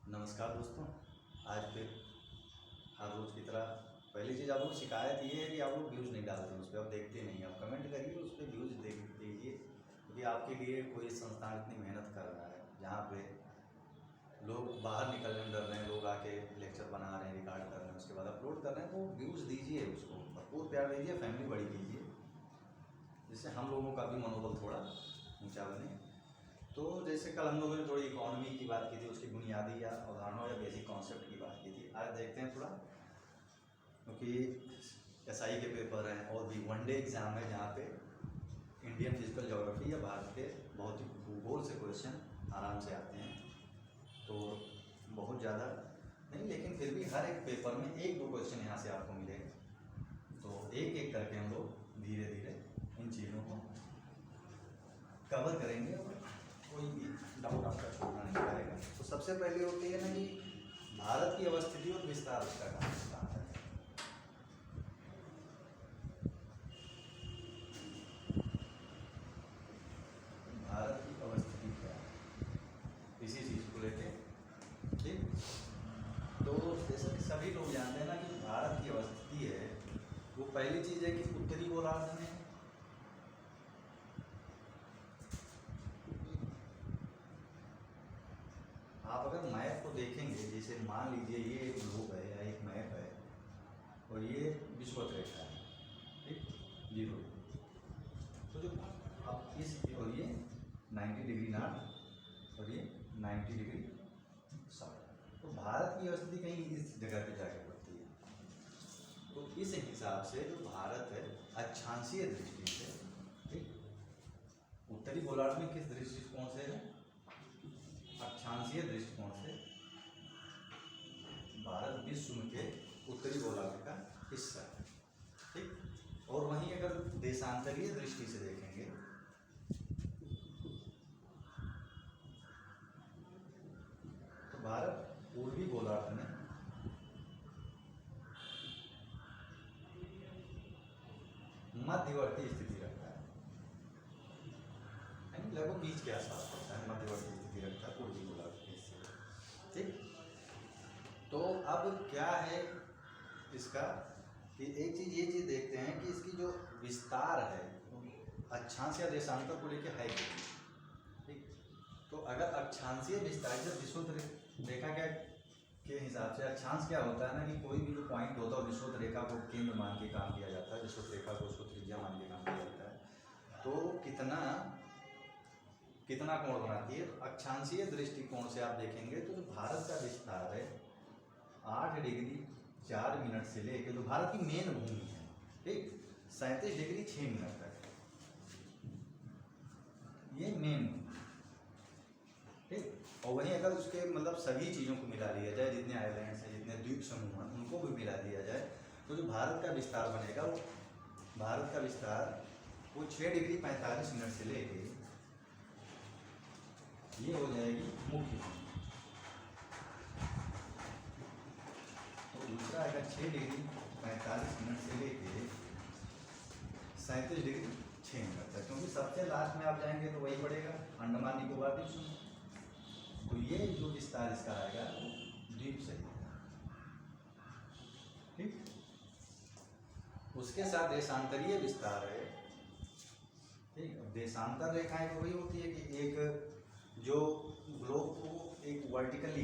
नमस्कार दोस्तों। आज फिर हर रोज़ की तरह पहली चीज़ आप लोग शिकायत ये है कि आप लोग व्यूज़ नहीं डालते हैं, उस पर आप देखते नहीं, आप कमेंट करिए, उस पर व्यूज़ दीजिए क्योंकि आपके लिए कोई संस्थान इतनी मेहनत कर रहा है जहाँ पे लोग बाहर निकलने में डर रहे हैं, लोग आके लेक्चर बना रहे हैं, रिकॉर्ड कर रहे हैं, उसके बाद अपलोड कर रहे हैं। तो व्यूज़ दीजिए, उसको भरपूर प्यार दीजिए, फैमिली बड़ी कीजिए, जिससे हम लोगों का भी मनोबल थोड़ा ऊँचा बने। तो जैसे कल हम लोगों ने थोड़ी इकोनॉमी की बात की थी, उसकी बुनियादी या उदाहरणों या बेसिक कॉन्सेप्ट की बात की थी। आज देखते हैं थोड़ा, क्योंकि एसआई के पेपर हैं और भी वनडे एग्ज़ाम है जहाँ पे इंडियन फिजिकल ज्योग्राफी या भारत के भौतिक भूगोल से क्वेश्चन आराम से आते हैं। तो बहुत ज़्यादा नहीं, लेकिन फिर भी हर एक पेपर में एक दो क्वेश्चन यहाँ से आपको मिलेगा। तो एक एक करके हम लोग धीरे धीरे इन चीज़ों को कवर करेंगे और कोई भी डाउट आपका छोड़ना नहीं पड़ेगा। तो सबसे पहले होती है ना कि भारत की अवस्थिति और विस्तार, उसका कहाँ है। भारत की अवस्थिति क्या है, इसी चीज़ को लेके, ठीक। तो जैसे कि सभी लोग जानते हैं ना कि भारत की अवस्थिति है, वो पहली चीज़ है कि उत्तरी गोलार्ध में। आप अगर मैप को देखेंगे, जैसे मान लीजिए ये एक ग्लोब है या एक मैप है और ये विषुवत रेखा है, ठीक, जीरो। तो जो अब इस और ये 90 डिग्री नॉर्थ और ये 90 डिग्री साउथ, तो भारत की अवस्थिति कहीं इस जगह पे जाके पड़ती है। तो इस हिसाब से जो भारत है अक्षांशीय दृष्टि से, ठीक, उत्तरी गोलार्ध में किस दृष्टिकोण से है, अक्षांशीय दृष्टिकोण से भारत विश्व के उत्तरी गोलार्ध का हिस्सा है, ठीक। और वहीं अगर देशांतरीय दृष्टि से देखेंगे तो भारत पूर्वी गोलार्ध में मध्यवर्ती स्थिति रखता है, यानी लगभग बीच के आसपास पड़ता है, मध्यवर्ती स्थिति रखता है पूर्वी गोलार्ध के हिस्से, ठीक। तो अब क्या है इसका कि एक चीज़ ये चीज़ देखते हैं कि इसकी जो विस्तार है अक्षांश या देशांतर को लेकर है, ठीक। तो अगर अक्षांशीय विस्तार जब विषुवत रेखा के हिसाब से, अक्षांश क्या होता है ना कि कोई भी जो पॉइंट होता है विषुवत रेखा को केंद्र मान के काम किया जाता है, विषुवत रेखा को उसको त्रिज्या मान के काम किया जाता है। तो कितना कोण बनाती है, तो अक्षांशीय दृष्टिकोण से आप देखेंगे तो जो भारत का विस्तार है 8 डिग्री 4 मिनट से लेकर, जो भारत की मेन भूमि है, ठीक, 37 डिग्री 6 मिनट तक, ये मेन, ठीक। और वहीं अगर उसके मतलब सभी चीज़ों को मिला लिया जाए, जितने आइलैंड्स हैं, जितने द्वीप समूह हैं, उनको भी मिला दिया जाए, तो जो भारत का विस्तार बनेगा वो भारत का विस्तार वो 6 डिग्री 45 मिनट से लेके ये हो जाएगी मुख्य भूमि। तो दूसरा अगर 6 डिग्री 45 मिनट से लेके 37 डिग्री 6 मिनट तक, क्योंकि सबसे लास्ट में आप जाएंगे तो वही पड़ेगा अंडमान निकोबार द्वीप समूह। तो ये जो विस्तार इसका आएगा वो द्वीप से, ठीक। उसके साथ देशांतरीय विस्तार है, ठीक। देशांतर रेखाएं तो वही होती है कि एक जो ग्लोब को एक वर्टिकली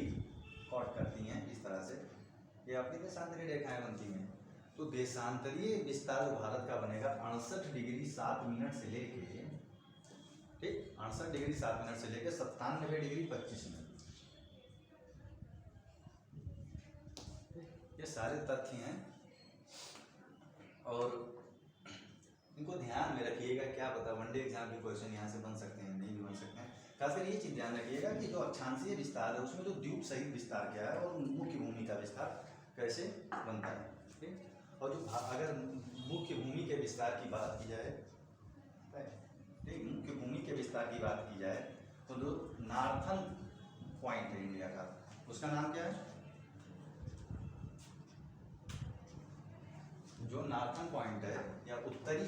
कॉट करती हैं, इस तरह से ये आपकी देशांतरीय रेखाएं बनती हैं। तो देशांतरीय विस्तार भारत का बनेगा 68 डिग्री 7 मिनट से लेके, ठीक, 68 डिग्री 7 मिनट से लेके 97 डिग्री 25 मिनट। ये सारे तथ्य हैं और इनको ध्यान में रखिएगा। क्या पता वनडे एग्जाम के क्वेश्चन यहाँ से बन सकते हैं, नहीं भी बन सकते हैं। खासकर ये चीज़ ध्यान रखिएगा कि जो अक्षांशीय विस्तार है उसमें जो द्वीप सहित विस्तार क्या है और मुख्य भूमि का विस्तार कैसे बनता है, ठीक। और जो अगर मुख्य भूमि के विस्तार की बात की जाए, ठीक, मुख्य भूमि के विस्तार की बात की जाए तो जो नॉर्थन पॉइंट है इंडिया का, उसका नाम क्या है, जो नॉर्थन पॉइंट है या उत्तरी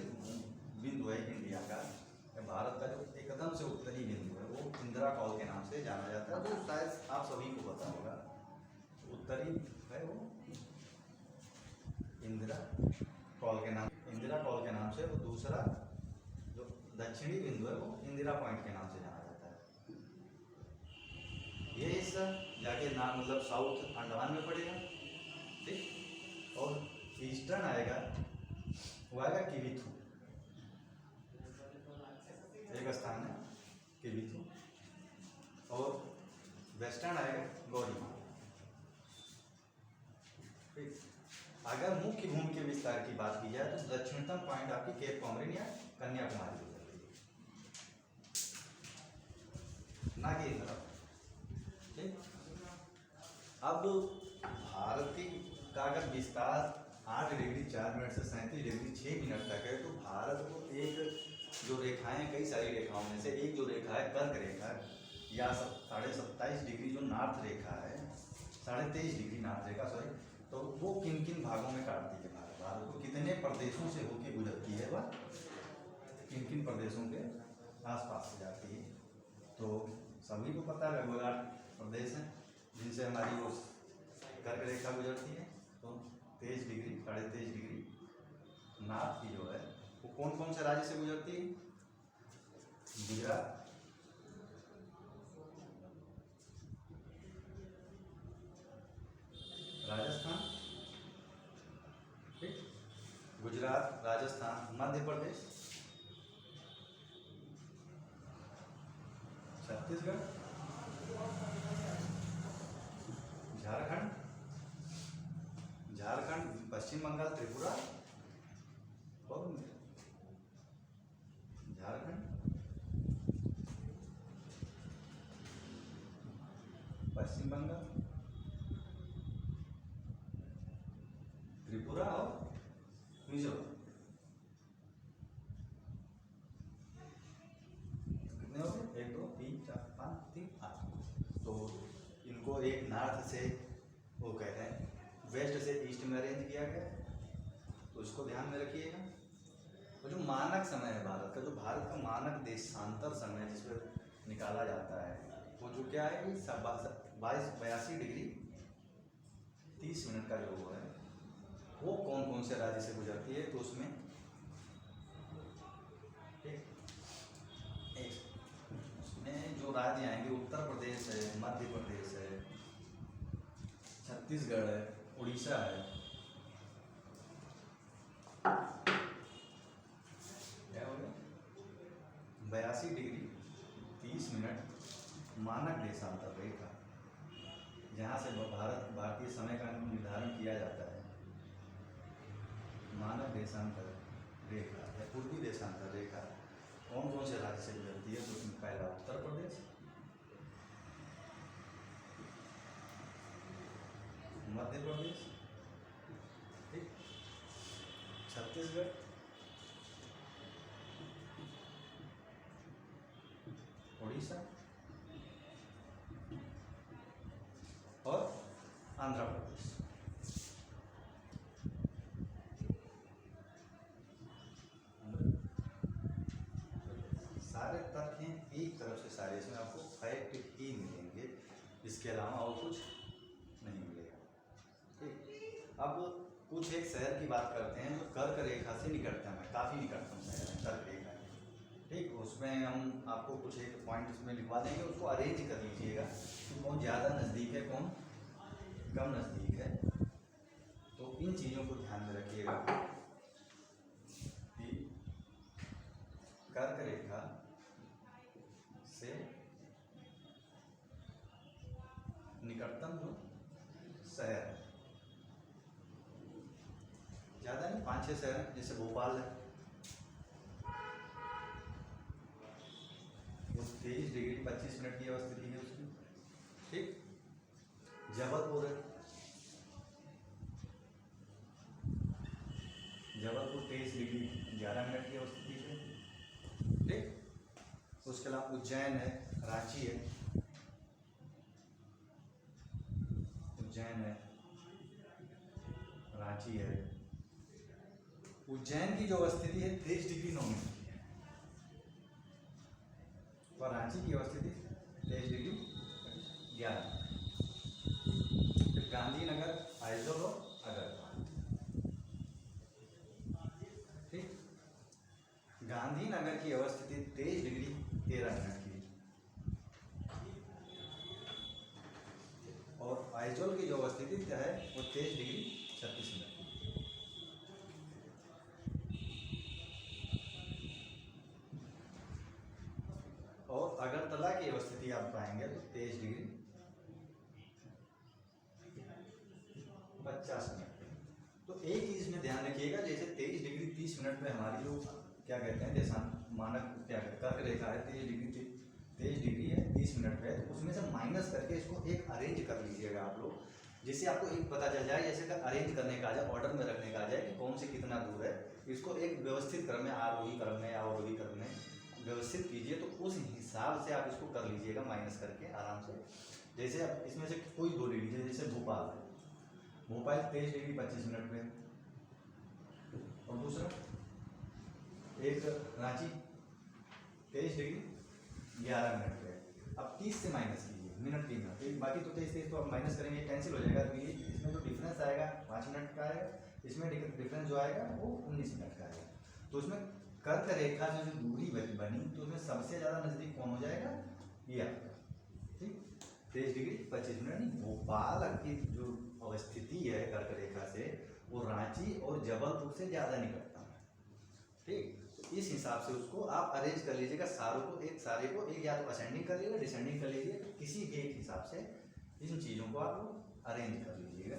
बिंदु है इंडिया का, भारत का जो एकदम से उत्तरी बिंदु है वो इंदिरा कॉल के नाम से जाना जाता है, तो शायद आप सभी को पता होगा। उत्तरी है वो इंदिरा कॉल के नाम से, वो दूसरा जो दक्षिणी बिंदु है वो इंदिरा पॉइंट के नाम से जाना जाता है। ये हिस्सा जाके नाम मतलब साउथ अंडमान में पड़ेगा, ठीक। और ईस्टर्न आएगा, वो आएगा किविथु, एक स्थान है किविथु। और वेस्टर्न आएगा गौरीमा, ठीक। अगर मुख्य भूमि के विस्तार की बात की जाए तो दक्षिणतम पॉइंट आपकी केप कॉमरिन या कन्याकुमारी हो जाती है, ना कि तरफ, ठीक। अब भारत का अगर विस्तार 8 डिग्री 4 मिनट से 37 डिग्री 6 मिनट तक है, तो भारत को एक जो रेखाएं, कई सारी रेखाओं में से एक जो रेखा है कर्क रेखा या 27.5 डिग्री जो नॉर्थ रेखा है, 23.5 डिग्री नॉर्थ रेखा सॉरी, तो वो किन किन भागों में काटती है भारत को, कितने प्रदेशों से होके गुजरती है, वह किन किन प्रदेशों के आसपास से जाती है। तो सभी को पता है लगभग 8 प्रदेश हैं जिनसे हमारी वो कर्क रेखा गुजरती है। तो 23 डिग्री 23.5 डिग्री नॉर्थ की जो है वो कौन कौन से राज्य से गुजरती है? गुजरात, राजस्थान, ठीक, गुजरात, राजस्थान, मध्य प्रदेश, छत्तीसगढ़, झारखंड, पश्चिम बंगाल, त्रिपुरा और झारखंड, पश्चिम बंगाल, त्रिपुरा और मिजोरम। कितने हो गए? 1 2 3 4 5 3 8। तो इनको एक नॉर्थ से वो कहते हैं, वेस्ट से ईस्ट में अरेंज किया गया, तो इसको ध्यान में रखिएगा। और जो मानक समय है भारत का, जो भारत का मानक देशांतर समय जिस पर निकाला जाता है, वो जो क्या है कि 82 डिग्री 30 मिनट का जो है वो कौन कौन से राज्य से गुजरती है, तो उसमें उसमें जो राज्य आएंगे उत्तर प्रदेश है, मध्य प्रदेश है, छत्तीसगढ़ है, उड़ीसा है, क्या हो गया 82 डिग्री 30 मिनट मानक देशांतर रेखा, जहाँ से भारतीय समय का निर्धारण किया जाता है। मानक देशांतर रेखा या पूर्वी देशांतर रेखा कौन कौन से राज्य से गुजरती है, तो उसमें पहला उत्तर प्रदेश, मध्य प्रदेश, ठीक, छत्तीसगढ़, उड़ीसा और आंध्र प्रदेश। सारे तथ्य एक तरफ से सारे, इसमें आपको फैक्ट ही मिलेंगे, इसके अलावा और कुछ नहीं मिलेगा, ठीक। अब कुछ एक शहर की बात करते हैं जो कर्क रेखा से निकटतम है, काफ़ी निकटतम शहर है कर्क रेखा के, ठीक। उसमें हम आपको कुछ एक पॉइंट इसमें लिखवा देंगे, उसको अरेंज कर लीजिएगा कि कौन ज़्यादा नज़दीक है, कौन कम नज़दीक है। तो इन चीज़ों को ध्यान में रखिएगा कि कर्क रेखा से निकटतम जो शहर, ज़्यादा नहीं 5-6 शहर हैं, जैसे भोपाल है वो 23 डिग्री 25 मिनट की अवस्थिति है उसकी, ठीक। जबलपुर है, जबलपुर 23 डिग्री 11 मिनट की अवस्थिति है, ठीक। उसके अलावा उज्जैन है, रांची है, उज्जैन है, रांची है। उज्जैन की जो अवस्थिति है 23 डिग्री 9 मिनट की है, और रांची की अवस्थिति 23 डिग्री 11। फिर गांधीनगर, आइजोल और अगरतला। ठीक, गांधीनगर की अवस्थिति 23 डिग्री 13 मिनट की और आइजोल की जो अवस्थिति है वो 23 डिग्री 36 मिनट की। और अगरतला की अवस्थिति आप पाएंगे तो 23 डिग्री 50 मिनट। तो एक चीज में ध्यान रखिएगा, जैसे 23 डिग्री 30 मिनट में हमारी जो क्या कहते हैं देशांत मानक क्या कर्क रेखा है 23 डिग्री है 30 मिनट पे, तो उसमें से माइनस करके इसको एक अरेंज कर लीजिएगा आप लोग, जिससे आपको एक पता चल जाए, जैसे का अरेंज करने का आ जाए, ऑर्डर में रखने का आ जाए कि कौन से कितना दूर है। इसको एक व्यवस्थित क्रम में, आरोही क्रम में या अवरोही क्रम में व्यवस्थित कीजिए, तो उस हिसाब से आप इसको कर लीजिएगा माइनस करके आराम से। जैसे आप इसमें से कोई दो ले लीजिए, जैसे भोपाल 23 डिग्री 25 मिनट पे, और दूसरा एक रांची 23 डिग्री 11 मिनट पे। अब 30 से माइनस कीजिए मिनट 3 मिनट, बाकी तो 23 तो आप माइनस करेंगे कैंसिल हो जाएगा, तो ये इसमें जो डिफरेंस आएगा 5 मिनट का आएगा, इसमें डिफरेंस जो आएगा वो 19 मिनट का आएगा। तो उसमें कर्क रेखा से जो दूरी बनी तो उसमें सबसे ज़्यादा नज़दीक कौन हो जाएगा, ये आपका। ठीक, 23 डिग्री 25 मिनट। भोपाल की जो अवस्थिति है कर्क रेखा से वो रांची और जबलपुर से ज़्यादा निकटता है। ठीक, तो इस हिसाब से उसको आप अरेंज कर लीजिएगा, सारों को एक या तो असेंडिंग कर लीजिएगा, डिसेंडिंग कर लीजिए, तो किसी भी एक हिसाब से इन चीज़ों को आप अरेंज कर लीजिएगा।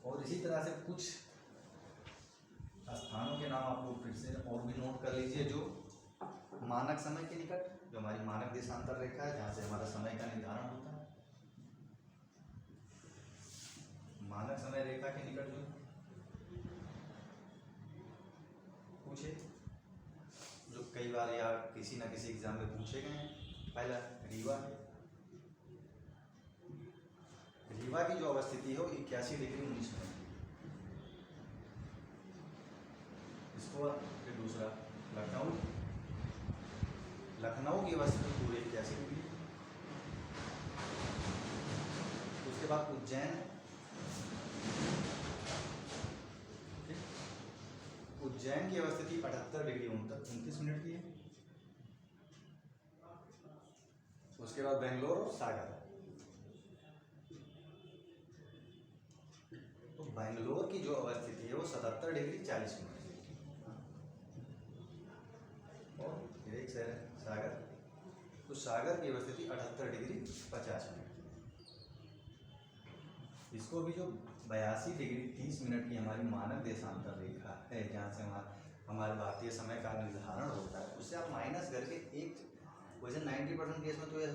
और इसी तरह से कुछ स्थानों के नाम आप लोग फिर से और भी नोट कर लीजिए, जो मानक समय के निकट, जो हमारी मानक देशांतर रेखा है जहाँ से हमारा समय का निर्धारण होता है, मानक समय रेखा के निकट जो पूछे, जो कई बार या किसी ना किसी एग्जाम में पूछे गए हैं। पहला रीवा है, रीवा की जो अवस्थिति है वो 81 डिग्री 19 मिनट की। इसको फिर दूसरा लखनऊ, लखनऊ की अवस्थिति पूरे 81 डिग्री। उसके बाद उज्जैन, उज्जैन की अवस्थिति 78 डिग्री 29 मिनट की है। उसके बाद बेंगलोर और सागर, तो बेंगलोर की जो अवस्थिति है वो 77 डिग्री 40 मिनट की। और फिर एक शहर है सागर, तो सागर की अवस्थिति 78 डिग्री 50 मिनट की। इसको भी जो 82 डिग्री 30 मिनट की हमारी मानक देशांतर रेखा है, जहाँ से हमारे भारतीय समय का निर्धारण होता है, उससे आप माइनस करके एक, वैसे 90% केस में तो ये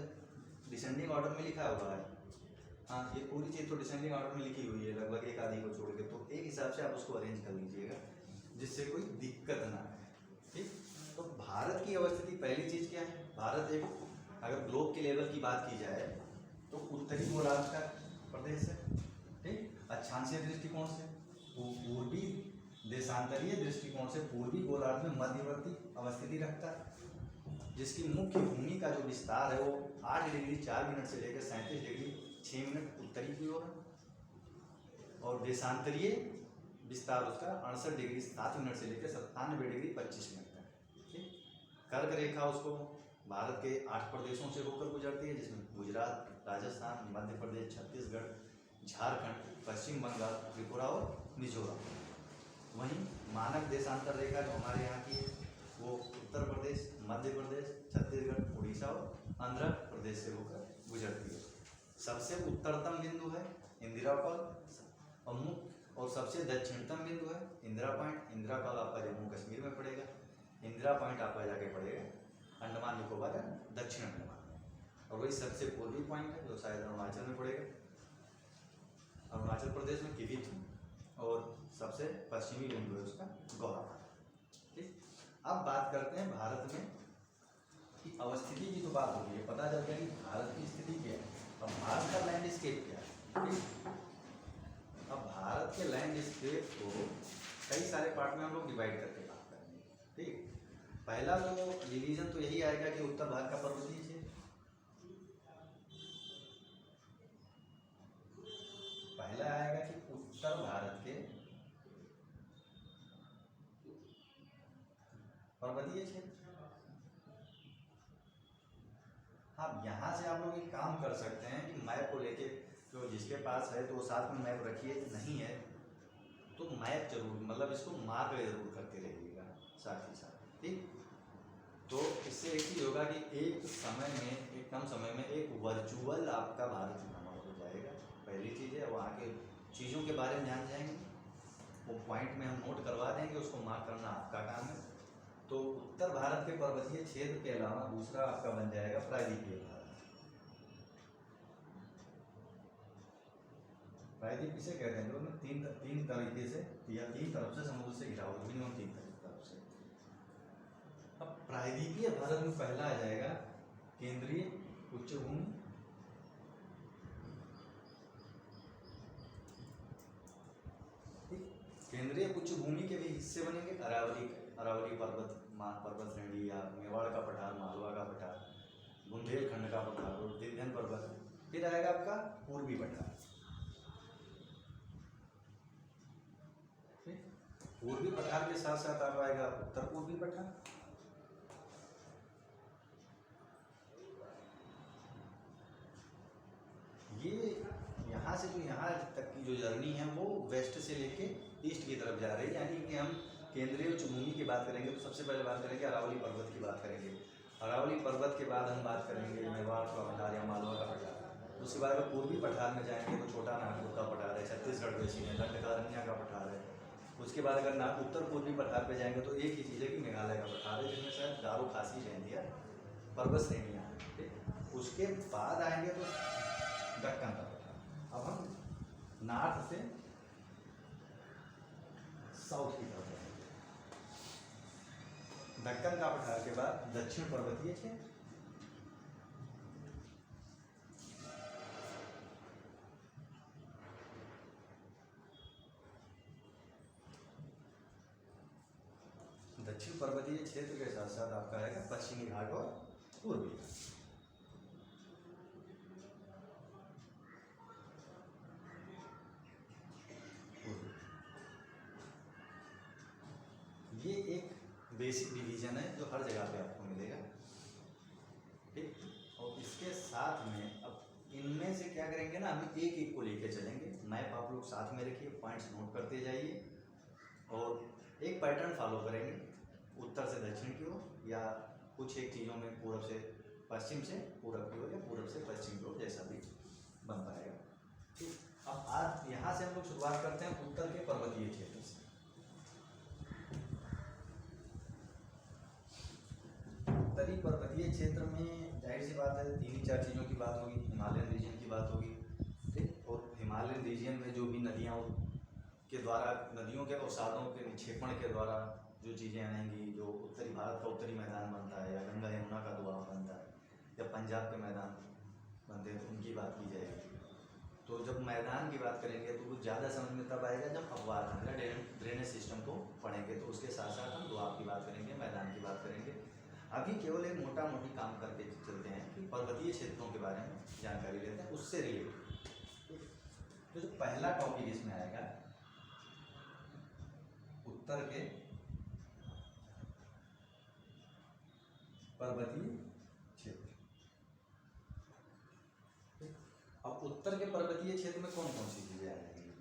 डिसेंडिंग ऑर्डर में लिखा हुआ है, हाँ ये पूरी चीज़ तो डिसेंडिंग ऑर्डर में लिखी हुई है लगभग एक आधी को छोड़ के, तो एक हिसाब से आप उसको अरेंज कर लीजिएगा जिससे कोई दिक्कत ना आए। ठीक, तो भारत की अवस्थिति पहली चीज़ क्या है, भारत एक अगर ग्लोब के लेवल की बात की जाए तो उत्तरी गोलार्ध का प्रदेश है। ठीक, अक्षांशीय दृष्टिकोण से, पूर्वी देशांतरीय दृष्टिकोण से पूर्वी गोलार्ध में मध्यवर्ती अवस्थिति रखता है, जिसकी मुख्य भूमि का जो विस्तार है वो 8 डिग्री 4 मिनट से लेकर 37 डिग्री 6 मिनट उत्तरी की ओर है, और देशांतरीय विस्तार उसका 68 डिग्री 7 मिनट से लेकर 97 डिग्री 25 मिनट तक है। ठीक, कर्क रेखा उसको भारत के 8 प्रदेशों से होकर गुजरती है, जिसमें गुजरात, राजस्थान, मध्य प्रदेश, छत्तीसगढ़, झारखंड, पश्चिम बंगाल, त्रिपुरा और मिजोरम। वहीं मानक देशांतर रेखा जो हमारे यहाँ की है वो उत्तर प्रदेश, मध्य प्रदेश, छत्तीसगढ़, उड़ीसा और आंध्र प्रदेश से होकर गुजरती है। सबसे उत्तरतम बिंदु है इंदिरा कॉल, और मुख्य और सबसे दक्षिणतम बिंदु है इंदिरा पॉइंट। इंदिरा कॉल आपका जम्मू कश्मीर में पड़ेगा, इंदिरा पॉइंट आपका जाके पड़ेगा अंडमान निकोबार दक्षिण अंडमान में, और वही सबसे पूर्वी पॉइंट है जो शायद अरुणाचल में पड़ेगा, अरुणाचल प्रदेश में किवित, और सबसे पश्चिमी बिंदु है उसका गौरा। ठीक, अब बात करते हैं भारत में कि अवस्थिति की तो बात हो गई है, पता चल गया कि भारत की स्थिति क्या है। अब भारत का लैंडस्केप क्या है। ठीक, अब भारत के लैंडस्केप को कई सारे पार्ट में हम लोग डिवाइड करके बात करेंगे। ठीक, पहला तो डिवीजन तो यही आएगा कि उत्तर भारत का पर्वतीय क्षेत्र, पहला आएगा कि उत्तर भारत के पर्वतीय क्षेत्र। हाँ, यहाँ से आप लोग एक काम कर सकते हैं कि मैप को लेके, तो जिसके पास है तो साथ में मैप रखिए, नहीं है तो मैप जरूर, मतलब इसको मार्क जरूर करते रहिएगा साथ ही साथ, ठीक। तो इससे एक चीज़ होगा कि एक समय में, एक कम समय में एक वर्चुअल आपका भारत भ्रमण हो जाएगा। पहली चीज़ है, वहाँ के चीज़ों के बारे में जान जाएंगे, वो पॉइंट में हम नोट करवा देंगे, उसको मार्क करना आपका काम है। तो उत्तर भारत के पर्वतीय क्षेत्र के अलावा दूसरा आपका बन जाएगा प्रायद्वीपीय भारत। प्रायद्वीप किसे कहते हैं? जो तीन तरीके से या तीन तरफ से समुद्र से घिरा हुआ, मिनिमम तीन तरफ से। अब प्रायद्वीपीय भारत में पहला आ जाएगा केंद्रीय उच्च भूमि, केंद्रीय उच्च भूमि के भी हिस्से बनेंगे, अरावली पर्वत श्रेणी या मेवाड़ का पठार, मालवा का पठार, बुंदेलखंड का पठार और विंध्य पर्वत। फिर आएगा आपका पूर्वी पठार, पूर्वी पठार के साथ साथ आप आएगा उत्तर पूर्वी पठार। ये यहाँ से तो यहाँ तक की जो जर्नी है वो वेस्ट से लेके ईस्ट की तरफ जा रही है, यानी कि हम केंद्रीय उच्च भूमि की बात करेंगे तो सबसे पहले बात करेंगे अरावली पर्वत की बात करेंगे। अरावली पर्वत के बाद हम बात करेंगे मेवाड़ का पठार या मालवा का पठार। उसके बाद अगर पूर्वी पठार में जाएंगे तो छोटा नागपुर का पठार है, छत्तीसगढ़ बेसिन है, दंडकारण्य का पठार है। उसके बाद अगर उत्तर पूर्वी पठार पे जाएंगे तो एक ही चीज़ है कि मेघालय का पठार है, जिसमें शायद गारो खासी जैंतिया पर्वत श्रेणियाँ हैं, ठीक। उसके बाद आएंगे तो दक्कन का पठार। अब हम नॉर्थ से साउथ की तरफ जाएंगे। दक्कन का पठार के बाद दक्षिण पर्वतीय क्षेत्र, दक्षिण पर्वतीय क्षेत्र के साथ साथ आपका आएगा पश्चिमी घाट और पूर्वी घाट। ये एक बेसिक डिवीजन है जो हर जगह पे आपको मिलेगा, ठीक। और इसके साथ में अब इनमें से क्या करेंगे ना, हम एक एक को लेके चलेंगे। मैप आप लोग साथ में रखिए, पॉइंट्स नोट करते जाइए और एक पैटर्न फॉलो करेंगे, उत्तर से दक्षिण की ओर या कुछ एक चीज़ों में पूर्व से पश्चिम से पूरब की ओर या पूरब से पश्चिम की ओर, जैसा भी बन पाएगा, ठीक। अब आज यहाँ से हम लोग शुरुआत करते हैं उत्तर के पर्वतीय क्षेत्र से। उत्तरी पर्वतीय क्षेत्र में जाहिर सी बात है तीन ही चार चीज़ों की बात होगी। हिमालयन रीजन की बात होगी, ठीक। और हिमालयन रीजन में जो भी नदियाँ के द्वारा, नदियों के अवसादों के निक्षेपण के द्वारा जो चीज़ें आएंगी, जो उत्तरी भारत का उत्तरी मैदान बनता है या गंगा यमुना का दुआब बनता है या पंजाब के मैदान बनते हैं, तो उनकी बात की जाएगी। तो जब मैदान की बात करेंगे तो कुछ ज़्यादा समझ में तब आएगा जब अपवाद ड्रेनेज सिस्टम को पढ़ेंगे, तो उसके साथ साथ हम दुआब की बात करेंगे, मैदान की बात करेंगे। अभी केवल एक मोटा मोटी काम करके चलते हैं कि पर्वतीय क्षेत्रों के बारे में जानकारी लेते हैं, उससे रिलेटेड। तो जो पहला टॉपिक इसमें आएगा उत्तर के पर्वतीय क्षेत्र। अब उत्तर के पर्वतीय क्षेत्र में कौन कौन सी चीजें आ जाएंगी?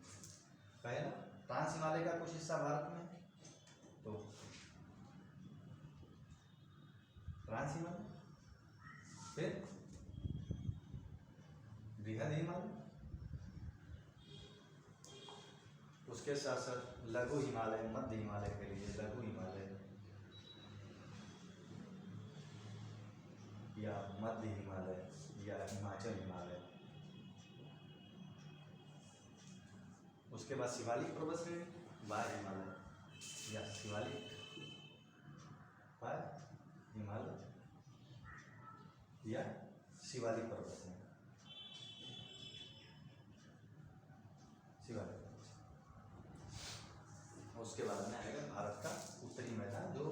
पहला, ट्रांस हिमालय का कुछ हिस्सा भारत में, तो ट्रांस हिमालय, फिर बृहद हिमालय, उसके साथ साथ लघु हिमालय, मध्य हिमालय के लिए लघु हिमालय या मध्य हिमालय या हिमाचल हिमालय। उसके बाद शिवालिक पर्वत श्रेणी, वाय हिमालय या शिवालिक वाय हिमालय या शिवालिक पर्वत श्रेणी, शिवालिक। उसके बाद में आएगा भारत का उत्तरी मैदान, जो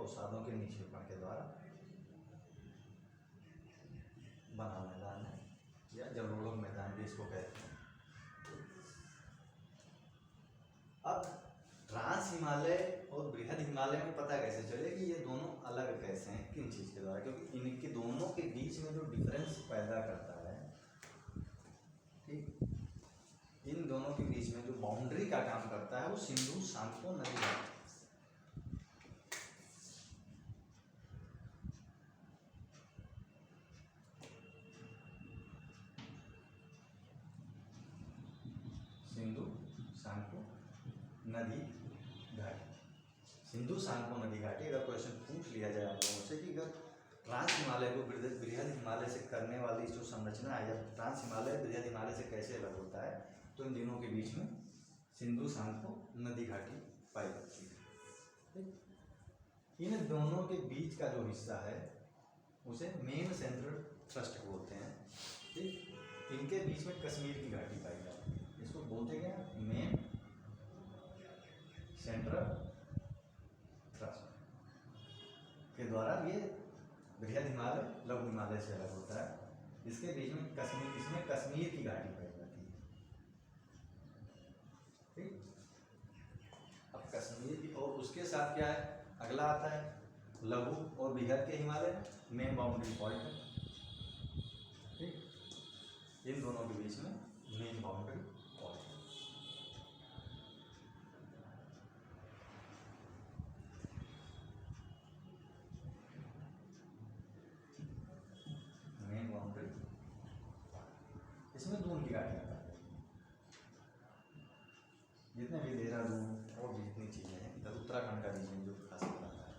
अवसादों के निक्षेपण के द्वारा बना मैदान है, या जलोढ़ मैदान भी इसको कहते हैं। अब ट्रांस हिमालय और बृहद हिमालय में पता कैसे चले कि ये दोनों अलग कैसे हैं, किन चीज़ के द्वारा? क्योंकि इनके दोनों के बीच में जो डिफरेंस पैदा करता है, ठीक, इन दोनों के बीच में जो बाउंड्री का काम करता है वो सिंधु सांगपो नदी है। सिंधु सांगपो नदी घाटी, सिंधु सांगपो नदी घाटी। अगर क्वेश्चन पूछ लिया जाए आप लोगों से कि अगर ट्रांस हिमालय को बृहद हिमालय से करने वाली जो संरचना है, जब ट्रांस हिमालय बृहद हिमालय से कैसे अलग होता है, तो इन दिनों के बीच में सिंधु सांगपो नदी घाटी पाई जाती है। इन दोनों के बीच का जो हिस्सा है उसे मेन सेंट्रल थ्रस्ट बोलते हैं। ठीक, इनके बीच में कश्मीर की घाटी पाई जाती है, इसको बोलते क्या? मेन सेंट्रल थ्रस्ट के द्वारा ये बृहद हिमालय लघु हिमालय से अलग होता है। इसके बीच में कश्मीर, इसमें कश्मीर की घाटी पाई जाती है। ठीक, अब कश्मीर की, और उसके साथ क्या है, अगला आता है लघु और बृहद के हिमालय, मेन बाउंड्री पॉइंट है। ठीक, इन दोनों के बीच में मेन बाउंड्री पॉइंट है। मेन बाउंड्री, इसमें दून की घाटी आता है। जितने भी देहरादून और भी जितनी चीज़ें हैं, इधर उत्तराखंड का रीजन जो खास आता है,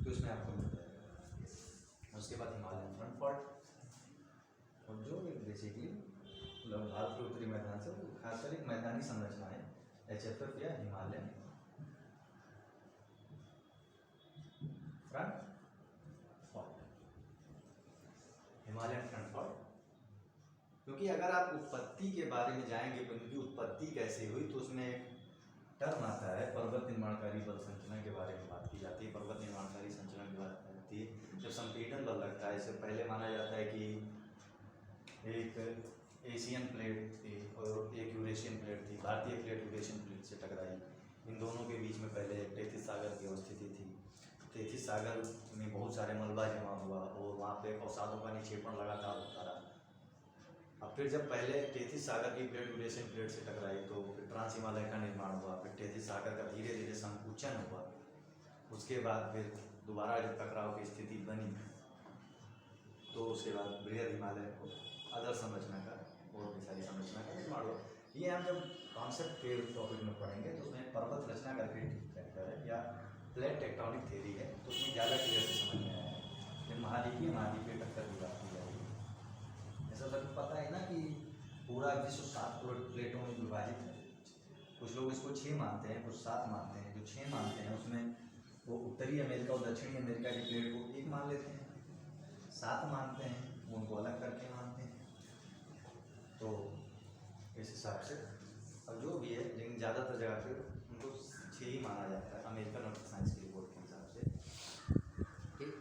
तो इसमें आपको मिल जाएगा। उसके बाद हिमालयन फ्रंट फॉल्ट, और जो एक बेसिकली भारत के उत्तरी मैदान से खासकर एक मैदानी संरचना है, HFF या Himalayan front fault. Himalayan front fault, क्योंकि अगर आप उत्पत्ति के बारे में जाएंगे तो इनकी उत्पत्ति कैसे हुई, तो उसमें एक टर्म आता है पर्वत निर्माणकारी बल संचलन के बारे में बात की जाती है। पर्वत निर्माणकारी संचलन की बात होती है जब संपीड़न बल लगता है। इससे पहले माना जाता है कि एक एशियन प्लेट थी और एक यूरेशियन प्लेट थी। भारतीय प्लेट यूरेशियन प्लेट से टकराई, इन दोनों के बीच में पहले टेथिस सागर की अवस्थिति थी। टेथिस सागर में बहुत सारे मलबा जमा हुआ और वहाँ पे अवसादों का निक्षेपण लगातार होता रहा। अब फिर जब पहले टेथिस सागर की प्लेट यूरेशियन प्लेट से टकराई तो फिर ट्रांस हिमालय का निर्माण हुआ, फिर टेथिस सागर का धीरे धीरे संकुचन हुआ। उसके बाद फिर दोबारा जब टकराव की स्थिति बनी तो उसके बाद बृहद हिमालय को अदर संरचना का और भी सारी संरचना का निर्माण हुआ। ये हम जब कॉन्सेप्ट के टॉपिक में पढ़ेंगे तो उसमें पर्वत रचना करके फैक्टर है या प्लेट टेक्टोनिक थ्योरी है, तो उसमें ज़्यादा क्लियर से समझ में आया है। जब महाद्वीपीय टक्कर की बात की जाएगी, ऐसा सबको पता है ना कि पूरा विश्व 7 प्लेटों में विभाजित है। कुछ लोग इसको 6 मानते हैं, कुछ 7 मानते हैं। जो 6 मानते हैं उसमें वो उत्तरी अमेरिका और दक्षिणी अमेरिका की प्लेट को एक मान लेते हैं, 7 मानते हैं वो उनको अलग करके मानते हैं। तो इस हिसाब से अब जो भी है, लेकिन ज़्यादातर जगह पे उनको 6 ही माना जाता है अमेरिकन अर्थ साइंस की रिपोर्ट के हिसाब से। ठीक,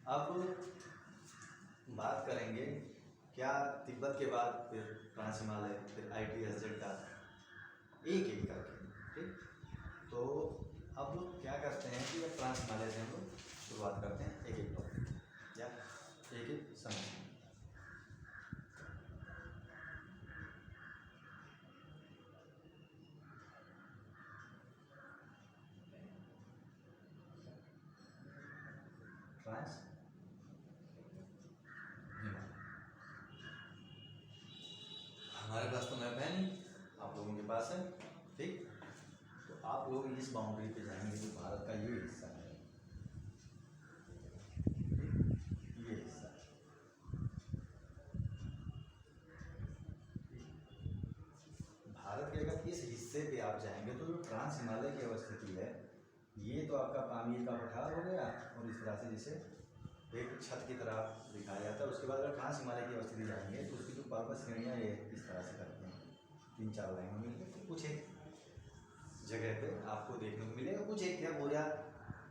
अब बात करेंगे क्या तिब्बत के बाद फिर ट्रांस हिमालय, फिर ITSZ का एक एक करके। ठीक, तो अब क्या करते हैं कि अब ट्रांस हिमालय से हम लोग शुरुआत करते हैं एक एक टॉपिक या एक एक समझ। ट्रांस हिमालय, हमारे पास तो मैप है नहीं, आप लोगों के पास है। ठीक, तो आप लोग इस बाउंड्री पे जाएंगे जो भारत का ये हिस्सा है, ये हिस्सा। भारत के अगर इस हिस्से पे आप जाएंगे तो जो ट्रांस हिमालय की अवस्थिति है, ये तो आपका पामीर का पठार हो गया और इस तरह से जिसे एक छत की तरह दिखाया जाता है। उसके बाद अगर ट्रांस हिमालय की अवस्थिति जाएंगे तो उसकी जो पर्वत श्रेणियाँ ये इस तरह से करते हैं, 3-4 लाइनों में मिलकर कुछ एक जगह पे आपको देखने को मिलेगा। कुछ एक क्या बोल यार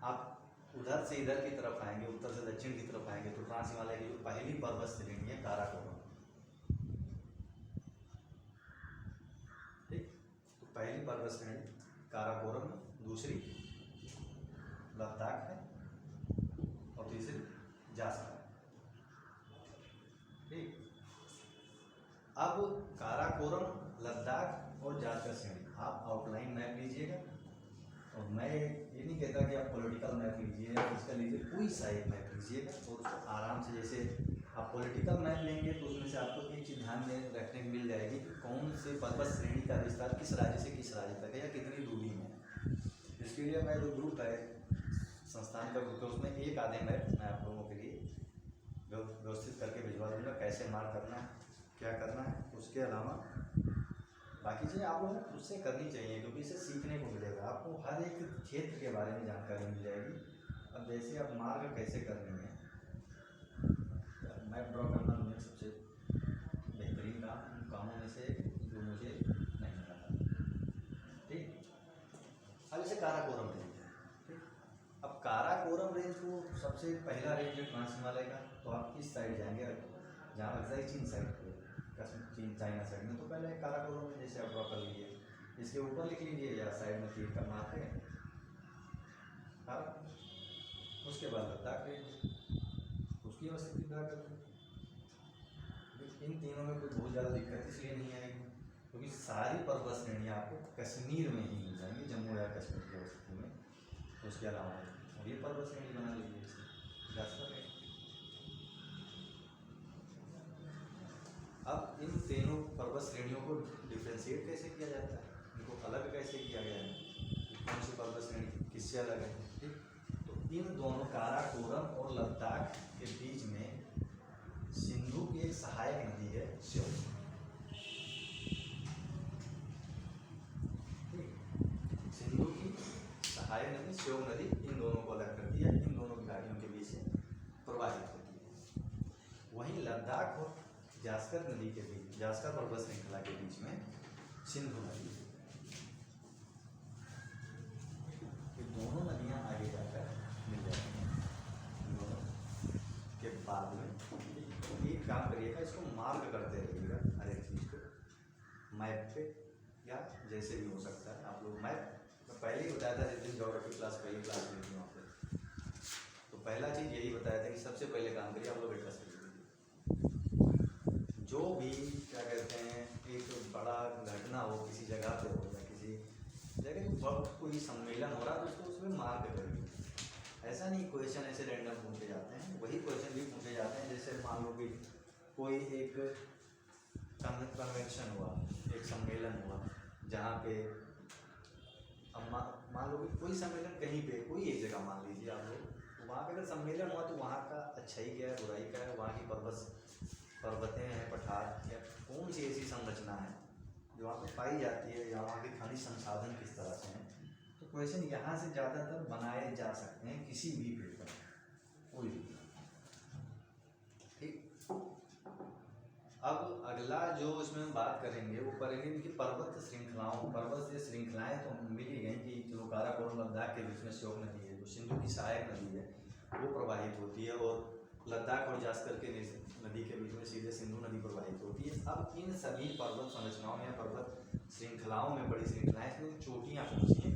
आप उधर से इधर की तरफ आएंगे, उत्तर से दक्षिण की तरफ आएंगे तो ट्रांस हिमालय की जो पहली पर्वत श्रेणी है काराकोरम, ठीक। तो पहली पर्वत श्रेणी काराकोरम, दूसरी लद्दाख है और तीसरी जास्कर, ठीक। अब काराकोरम, लद्दाख और जास्कर श्रेणी आप आउटलाइन मैप लीजिएगा। और मैं ये नहीं कहता कि आप पॉलिटिकल मैप लीजिए या इसका लीजिए, कोई सा एक मैप लीजिएगा और उसको आराम से, जैसे आप पॉलिटिकल मैप लेंगे तो उसमें से आपको एक चीज़ ध्यान में रखने को मिल जाएगी कि कौन से पर्वत श्रेणी का विस्तार किस राज्य से किस राज्य तक है या कितनी दूरी में है। इसके लिए मैं जो ग्रुप है संस्थान का ग्रुप है उसमें एक आधे मैप मैं आप लोगों के लिए व्यवस्थित करके भिजवा दूँगा, कैसे मार्क करना है, क्या करना है। उसके अलावा बाकी चीज़ें आप लोगों को खुद से करनी चाहिए क्योंकि इससे सीखने को मिलेगा, आपको हर एक क्षेत्र के बारे में जानकारी मिल जाएगी। अब जैसे आप मार्ग कैसे करनी है, मैप ड्रॉ करना मुझे सबसे बेहतरीन काम, उन कामों में से जो मुझे नहीं आता, ठीक। अब जैसे काराकोरम रेंज है, ठीक। अब काराकोरम रेंज को सबसे पहला रेंज है ट्रांस हिमालय का, तो आप किस साइड जाएंगे, जहाँ लगता है चीन साइड पे, चीन चाइना साइड में, तो पहले काराकोरम में जैसे आप ड्रॉ कर लीजिए, इसके ऊपर लिख लीजिए या साइड में तीर का मार्क है, उसके बाद लद्दाख रेंज, उसकी अवस्थिति ड्रा कर लीजिए। इन तीनों में कोई बहुत ज़्यादा दिक्कत इसलिए नहीं आएगी क्योंकि सारी पर्वत श्रेणियाँ आपको कश्मीर में ही मिल जाएंगी, जम्मू या कश्मीर की अवस्थिति में। उसके अलावा अब ये पर्वत श्रेणी बना लीजिए, इसे जास्कर रेंज। अब इन तीनों पर्वत श्रेणियों को डिफ्रेंशिएट कैसे किया जाता है, इनको अलग कैसे किया गया है, कौन सी पर्वत श्रेणी किससे अलग है, ठीक। तो इन दोनों काराकोरम और लद्दाख के बीच में सिंधु की एक सहायक नदी है श्योक, ठीक। सिंधु की सहायक नदी श्योक नदी इन दोनों को अलग करती है, इन दोनों घाटियों के बीच से प्रवाहित होती है। वहीं लद्दाख और जास्कर नदी के बीच, जास्कर पर्वत श्रृंखला के बीच में सिंधु नदी, ये दोनों नदियां आगे जाकर मिल जाती हैं। दोनों के बाद में एक काम करिएगा, इसको मार्क करते रहिएगा हर एक चीज़ को मैप पे या जैसे भी हो सकता है। आप लोग मैप तो पहले ही बताया था जिस दिन ज्योग्राफी क्लास पहली क्लास में थी वहाँ पे, तो पहला चीज़ यही बताया था कि सबसे पहले काम करिए आप लोग एटलस कर लीजिए। जो भी क्या कहते हैं एक बड़ा घटना हो किसी जगह पे हो या किसी जगह कोई सम्मेलन हो रहा है तो उसको उसमें मार्क करिए। ऐसा नहीं क्वेश्चन ऐसे रैंडम पूछे जाते हैं, वही क्वेश्चन भी पूछे जाते हैं। जैसे मान लो कि कोई एक कन्वेंशन हुआ, एक सम्मेलन हुआ जहाँ पे, अब मान लो कि कोई सम्मेलन कहीं पे कोई एक जगह मान लीजिए आप लोग, तो वहाँ पे अगर सम्मेलन हुआ तो वहाँ का अच्छाई क्या है बुराई क्या है, वहाँ की पर्वतें हैं, पठार या कौन सी ऐसी संरचना है जो वहाँ पे पाई जाती है या वहाँ के खनिज संसाधन किस तरह से हैं। तो क्वेश्चन यहाँ से ज़्यादातर बनाए जा सकते हैं किसी भी पेपर कोई भी, ठीक। अब अगला जो इसमें हम बात करेंगे वो करेंगे कि पर्वत श्रृंखलाओं, पर्वत से श्रृंखलाएं तो मिल ही गई कि चलो काराकोरम लद्दाख के बीच में श्योक नदी है जो सिंधु की सहायक नदी है वो प्रवाहित होती है और लद्दाख और जास्कर के नदी के बीच में सीधे सिंधु नदी प्रवाहित होती है। अब इन सभी पर्वत संरचनाओं या पर्वत श्रृंखलाओं में बड़ी श्रृंखलाएं इसमें चोटियाँ कौन सी हैं,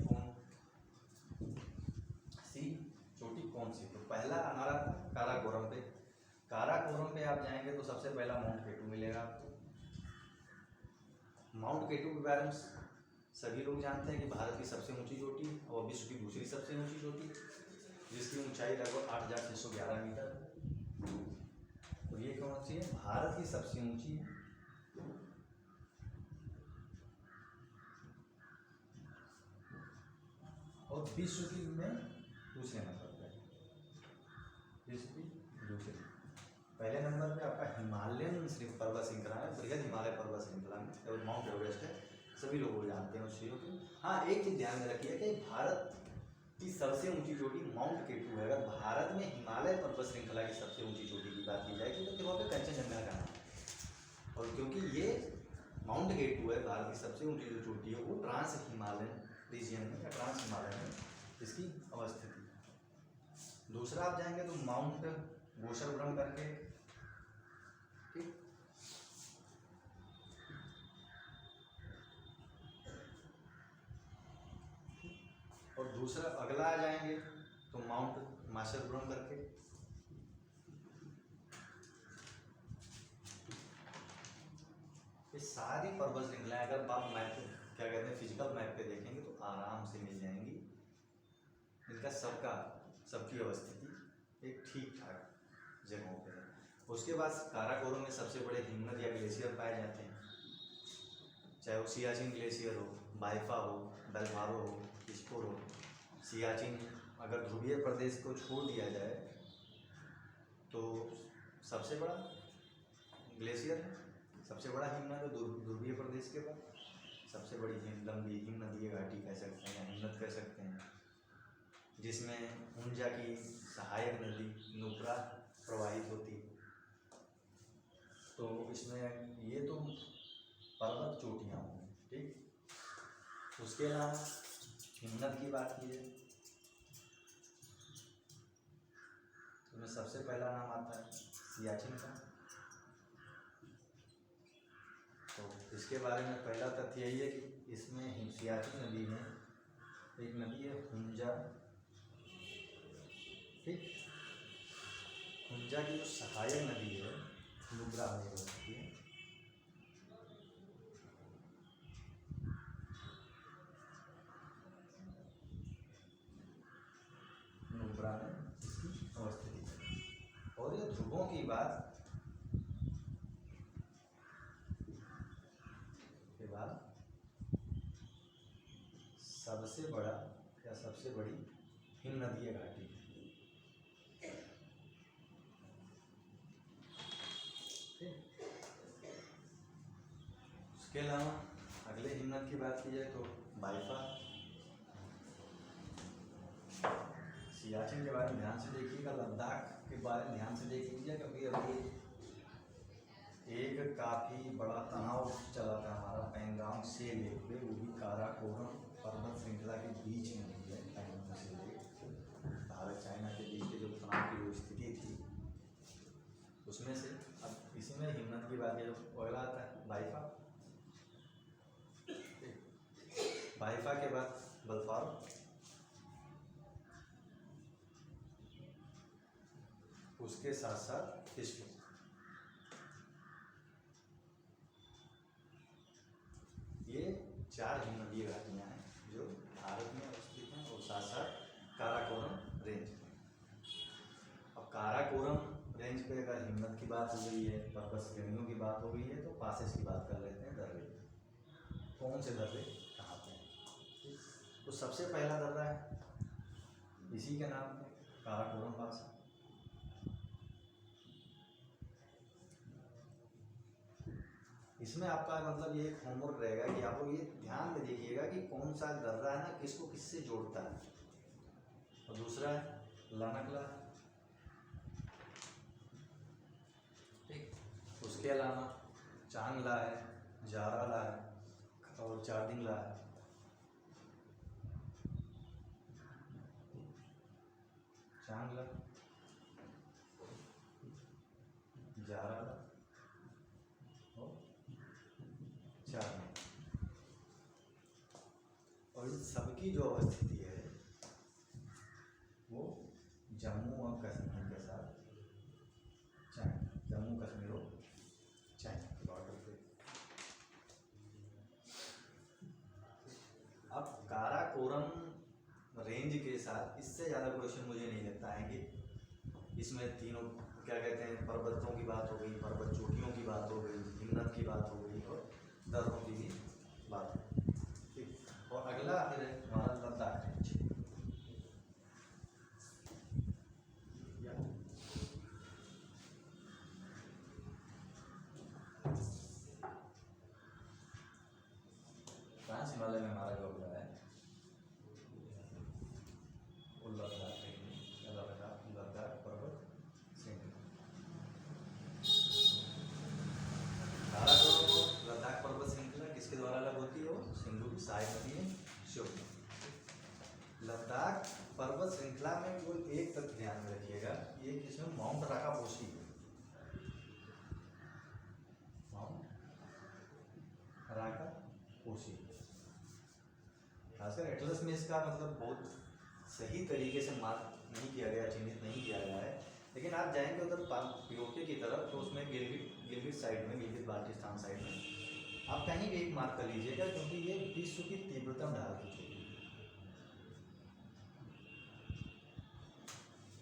चोटी कौन सी, तो पहला हमारा काराकोरम पे, काराकोरम पे आप जाएंगे तो सबसे पहला माउंट केटू मिलेगा आपको। माउंट केटू के बारे में सभी लोग जानते हैं कि भारत की सबसे ऊंची चोटी और विश्व की दूसरी सबसे ऊंची चोटी जिसकी ऊंचाई लगभग 8,611 मीटर। तो ये कौन सी है, भारत की सबसे ऊंची और विश्व की में दूसरे नंबर पे, विश्व की दूसरी। पहले नंबर पे आपका हिमालयन पर्वत श्रृंखला है, बृहद हिमालय पर्वत श्रृंखला में और माउंट एवरेस्ट है, सभी लोग जानते हैं उस चीज़ों की। हाँ, एक चीज़ ध्यान में रखिए कि भारत की सबसे ऊंची चोटी माउंट केटू है। अगर भारत में हिमालय पर्वत श्रृंखला की सबसे ऊंची चोटी की बात की जाएगी तो फिर वहाँ पे कंचनजंगा का नाम है। और क्योंकि ये माउंट केटू है भारत की सबसे ऊंची जो चोटी है वो ट्रांस हिमालयन रीजियन में या ट्रांस हिमालय में इसकी अवस्थिति। दूसरा आप जाएंगे तो माउंट गोशरब्रम करके, ठीक, और दूसरा अगला आ जाएंगे तो माउंट माशरब्रम करके। ये सारी पर्वत श्रृंखलाएं अगर आप मैप क्या कहते हैं फिजिकल मैप पे देखेंगे तो आराम से मिल जाएंगी। इनका सबकी अवस्थिति एक ठीक ठाक जगहों पे है। उसके बाद काराकोरम में सबसे बड़े हिमनद या ग्लेशियर पाए जाते हैं, चाहे वो सियाचिन ग्लेशियर हो, बाइफा हो, बेलफारो हो, इस्पोर हो। सियाचिन अगर ध्रुवीय प्रदेश को छोड़ दिया जाए तो सबसे बड़ा ग्लेशियर है, सबसे बड़ा हिमनद है ध्रुवीय प्रदेश के बाद। सबसे बड़ी लंबी हिमनदीय घाटी कह सकते हैं, हिमनद कह सकते हैं, जिसमें ऊंजा की सहायक नदी नुब्रा प्रवाहित होती है। तो इसमें ये तो पर्वत चोटियाँ होंगी, ठीक। उसके अलावा हिमनद की बात की जाए तो में सबसे पहला नाम आता है सियाचिन का। तो इसके बारे में पहला तथ्य यही है कि इसमें सियाचिन नदी में एक नदी है हुंजा, ठीक। हुंजा की जो सहायक नदी है नुब्रा में होती है। नुब्रा में इसकी अवस्थिति है। और ये ध्रुवों की बात के बाद सबसे बड़ा या सबसे बड़ी हिमनदीय घाटी। उसके अलावा अगले हिमनद की बात की जाए तो बाइफा। सियाचिन के बारे में ध्यान से देखिएगा, लद्दाख के बारे में ध्यान से देख लीजिए, क्योंकि अभी एक काफ़ी बड़ा तनाव चला था हमारा पैंगांग से लेकर, वो भी काराकोरम पर्वत श्रृंखला के बीच में हुई है। पैंगांग से लेकर भारत चाइना के बीच के जो तनाव की जो स्थिति थी उसमें से अब इसी में हिमनद की बात है। जो अगला आता है बाइफा। बाइफा के बाद बेलफारो, उसके साथ साथ इस्पोर। ये 4 हिमनदीय घाटियाँ हैं जो भारत में अवस्थित हैं और साथ साथ काराकोरम रेंज में। अब काराकोरम रेंज पे अगर हिमनद की बात हो गई है, पर्वत श्रेणियों की बात हो गई है, तो पासेस की बात कर लेते हैं। दर्रे, कौन से दर्रे कहाँ पे हैं? तो सबसे पहला दर्रा है इसी के नाम पे काराकोरम पास है। इसमें आपका मतलब ये एक होमवर्क रहेगा कि आप लोग ये ध्यान में देखिएगा कि कौन सा दर्रा है ना किसको किससे जोड़ता है। और दूसरा है लनकला, ठीक। उसके अलावा चांगला है, जाराला है और चारदिंगला है। चांगला, जाराला और चारदिंगला। और इन सबकी जो अवस्थिति है वो जम्मू और कश्मीर के साथ चाइना, जम्मू कश्मीर और चाइना के बॉर्डर पे। अब काराकोरम रेंज के साथ इससे ज़्यादा क्वेश्चन मुझे नहीं लगता आएंगे। इसमें तीनों क्या कहते हैं, पर्वतों की बात हो गई, पर्वत चोटियों की बात हो गई, हिमनद की बात हो गई और दर्रों की भी बात हो गई, ठीक। और अगला फिर हमारा लद्दाख रेंज। ट्रांस हिमालय में हमारा जो अगला है वो लद्दाख पर्वत श्रृंखला। काराकोरम लद्दाख पर्वत श्रृंखला किसके द्वारा अलग होती है? वो सिंधु की सहायक नदी है, इसका मतलब बहुत सही तरीके से मार्क नहीं किया गया, चिन्हित नहीं किया गया है। लेकिन आप जाएंगे उधर पीओके की तरफ तो उसमें गिलगित साइड में, गिलगित बाल्टिस्तान साइड में आप कहीं भी एक मार्क कर लीजिएगा, क्योंकि ये विश्व की तीव्रतम ढाल की चोटी है।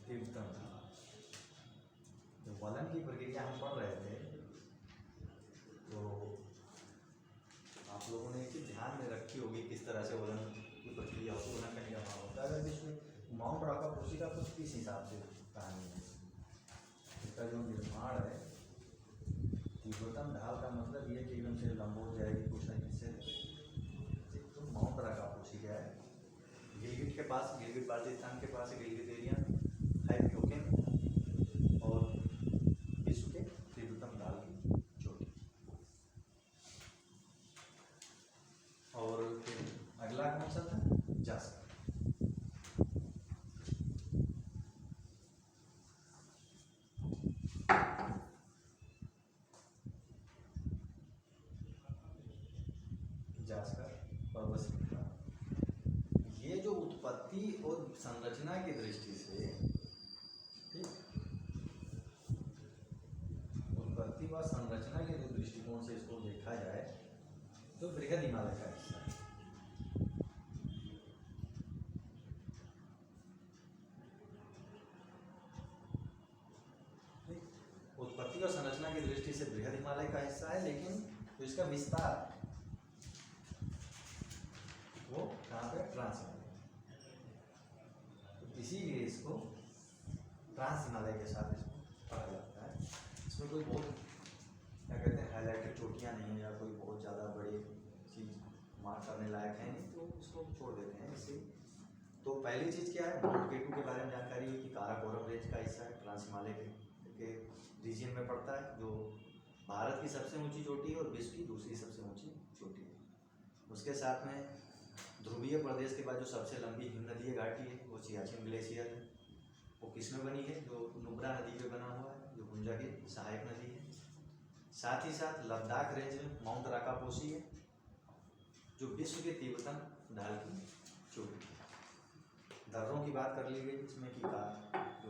तीव्रतम ढाल, जो वलन की प्रक्रिया हम पढ़ रहे थे, तो आप लोगों ने एक चीज ध्यान में रखी होगी किस तरह से वलन की प्रक्रिया होती है, वलन का क्या भाव होता है। अगर इसमें माउंट राकापोसी का कुछ किस हिसाब से कहानी है, इसका जो निर्माण है, तीव्रतम ढाल का मतलब ये कि एकदम से लंबोट जाएगी कुछ हिस्से, तो माउंट राकापोसी क्या है, गिलगित के पास, गिलगित बाल्टिस्तान के पास गिलगित एरिया है पीओके में, और विश्व के तीव्रतम ढाल की चोटी। और फिर अगला कौन सा था, जास्कर। जास्कर पर्वत श्रृंखला, ये जो उत्पत्ति और संरचना की दृष्टि से, ठीक, उत्पत्ति व संरचना के जो दृष्टिकोण से इसको देखा जाए तो बृहद हिमालय का हिस्सा है। उत्पत्ति और संरचना की दृष्टि से बृहद हिमालय का हिस्सा है, लेकिन तो इसका विस्तार वो कहाँ पे, ट्रांस हिमालय, तो इसीलिए इसको ट्रांस हिमालय के साथ इसको पढ़ा जाता है। इसमें कोई बहुत क्या कहते हैं हाईलाइटेड चोटियाँ नहीं है, या कोई बहुत ज़्यादा बड़ी चीज़ मार्क करने लायक है नहीं, तो इसको छोड़ देते हैं इससे। तो पहली चीज़ क्या है, माउंट केटू के बारे में जानकारी हुई कि काराकोरम रेंज का हिस्सा है, ट्रांस हिमालय के रीजन में पड़ता है, जो भारत की सबसे ऊंची चोटी है और विश्व की दूसरी सबसे ऊंची चोटी है। उसके साथ में ध्रुवीय प्रदेश के बाद जो सबसे लंबी हिमनदीय घाटी है वो सियाचिन ग्लेशियर है। वो किसमें बनी है, जो नुब्रा नदी पे बना हुआ है, जो गुंजा की सहायक नदी है। साथ ही साथ लद्दाख रेंज में माउंट राकापोसी है, जो विश्व के तीव्रतम ढाल की चोटी है। दर्रों की बात कर ली गई, इसमें कि जो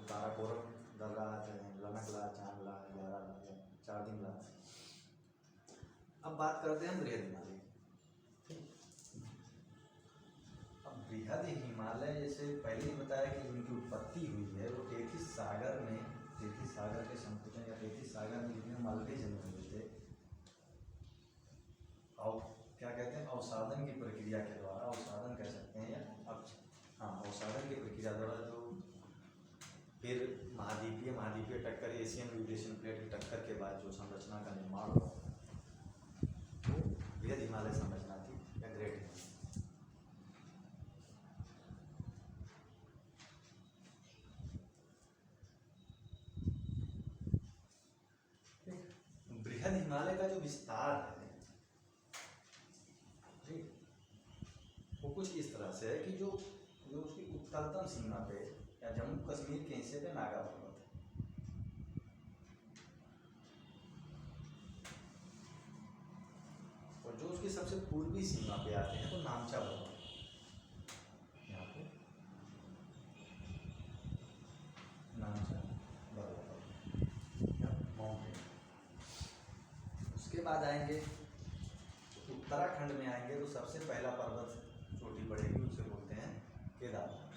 काराकोरम दर्रा है, लनकला, चांगला, याराला, चारदिमला। अब बात करते हैं बृहद हिमालय। अब बृहद हिमालय जैसे पहले ही बताया कि इनकी उत्पत्ति हुई है वो टेथिस सागर में, टेथिस सागर के संकुचन या टेथिस सागर में जितने मलबे जन्म हुए थे, और क्या कहते हैं अवसादन की प्रक्रिया के द्वारा, अवसादन कह सकते हैं, या अब हाँ अवसादन की प्रक्रिया द्वारा जो फिर महाद्वीपीय टक्कर, एशियन म्यूटेशन प्लेट की टक्कर के बाद जो संरचना का निर्माण हुआ वो बृहद हिमालय संरचना थी, या ग्रेट हिमालय। बृहद हिमालय का जो विस्तार है, ठीक, वो कुछ इस तरह से है कि जो उसकी उत्तरतम सीमा पे या जम्मू कश्मीर के हिस्से पे नागा पर्वत है, और जो उसकी सबसे पूर्वी सीमा पे आते हैं तो नामचा पर्वत, यहाँ पे नामचा पर्वत, माउंटेन। उसके बाद आएंगे उत्तराखंड में आएंगे तो सबसे पहला पर्वत चोटी पड़ेगी, उसे बोलते हैं केदारनाथ।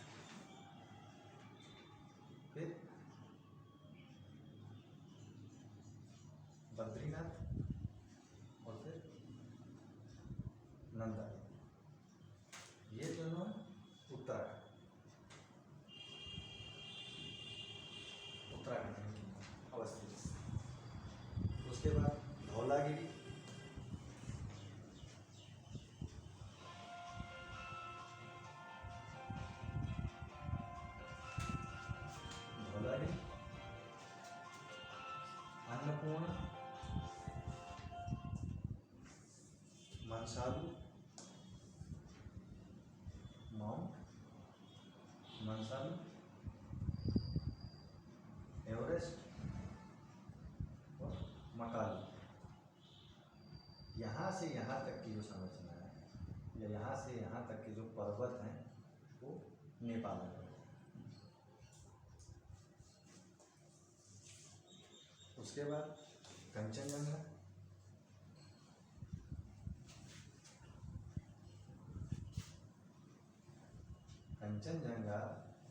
फिर बद्रीनाथ, और फिर नंदा। ये दोनों उत्तराखंड में अवस्थित। उसके बाद धौलागिरी, अन्नपूर्णा, मनसालू, माउंट मनसालू, एवरेस्ट और मकालू। यहाँ से यहाँ तक की जो संरचना है, या यहाँ से यहाँ तक के जो पर्वत हैं, वो नेपाल में पड़ेगा। उसके बाद कंचनजंगा, कंचनजंगा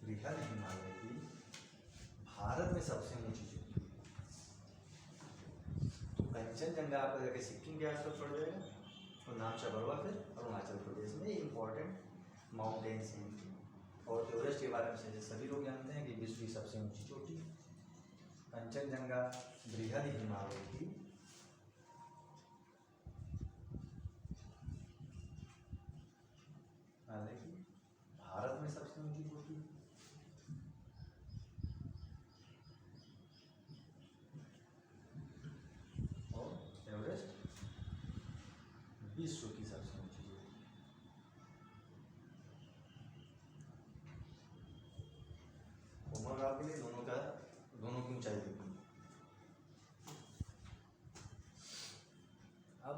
बृहद हिमालय की भारत में सबसे ऊंची चोटी है। तो कंचनजंगा आपको जाके सिक्किम के आसपास पड़ जाएगा और नामचा बरवा फिर अरुणाचल प्रदेश में इम्पोर्टेंट माउंटेन्स हैं। और एवरेस्ट के बारे में सभी लोग जानते हैं कि विश्व की सबसे ऊंची चोटी कंचनजंगा बृहद हिमालय की भारत में सबसे ऊंची चोटी। और एवरेस्ट विश्व की सबसे ऊंची चोटी। होमवर्क आपके लिए दोनों की ऊंचाई देखनी। अब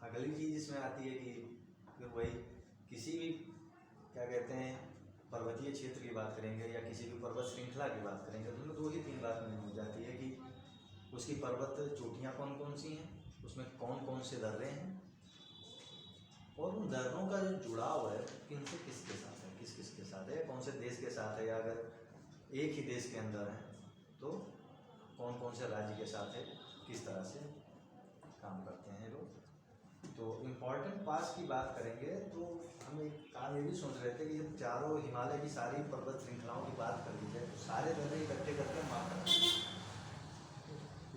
अगली चीज इसमें आती है कि फिर वही किसी भी क्या कहते हैं पर्वतीय क्षेत्र की बात करेंगे या किसी भी पर्वत श्रृंखला की बात करेंगे तो दो ही तीन बात में हो जाती है कि उसकी पर्वत चोटियाँ कौन कौन सी हैं, उसमें कौन कौन से दर्रे हैं और उन दर्रों का जो जुड़ाव है किनसे किसके साथ है, किस किसके साथ है, कौन से देश के साथ है, या अगर एक ही देश के अंदर है तो कौन कौन से राज्य के साथ है, किस तरह से काम करते हैं लोग। तो इम्पॉर्टेंट पास की बात करेंगे तो हम एक काम ये भी सोच रहे थे कि जब चारों हिमालय की सारी पर्वत श्रृंखलाओं की बात कर ली जाए तो सारे दर्रे इकट्ठे करके माप करेंगे।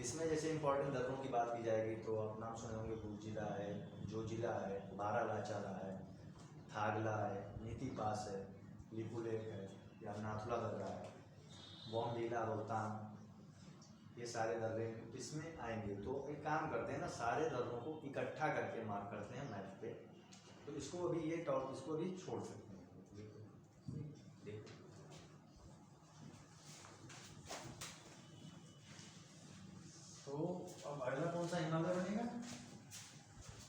इसमें जैसे इम्पोर्टेंट दर्रों की बात की जाएगी तो आप नाम सुने होंगे, बुर्जिला है, जोजिला है, बारालाचारा है, थागला है, नीति पास है, लिपुलेख है या नाथुला दर्रा है, बॉमडीला, रोहतांग, ये सारे दर्रे इसमें आएंगे। तो एक काम करते हैं ना, सारे दर्रों को इकट्ठा करके मार्क करते हैं मैप पे। तो इसको अभी ये टॉप इसको भी छोड़ सकते हैं। देखो तो अब अगला कौन सा हिमालय बनेगा,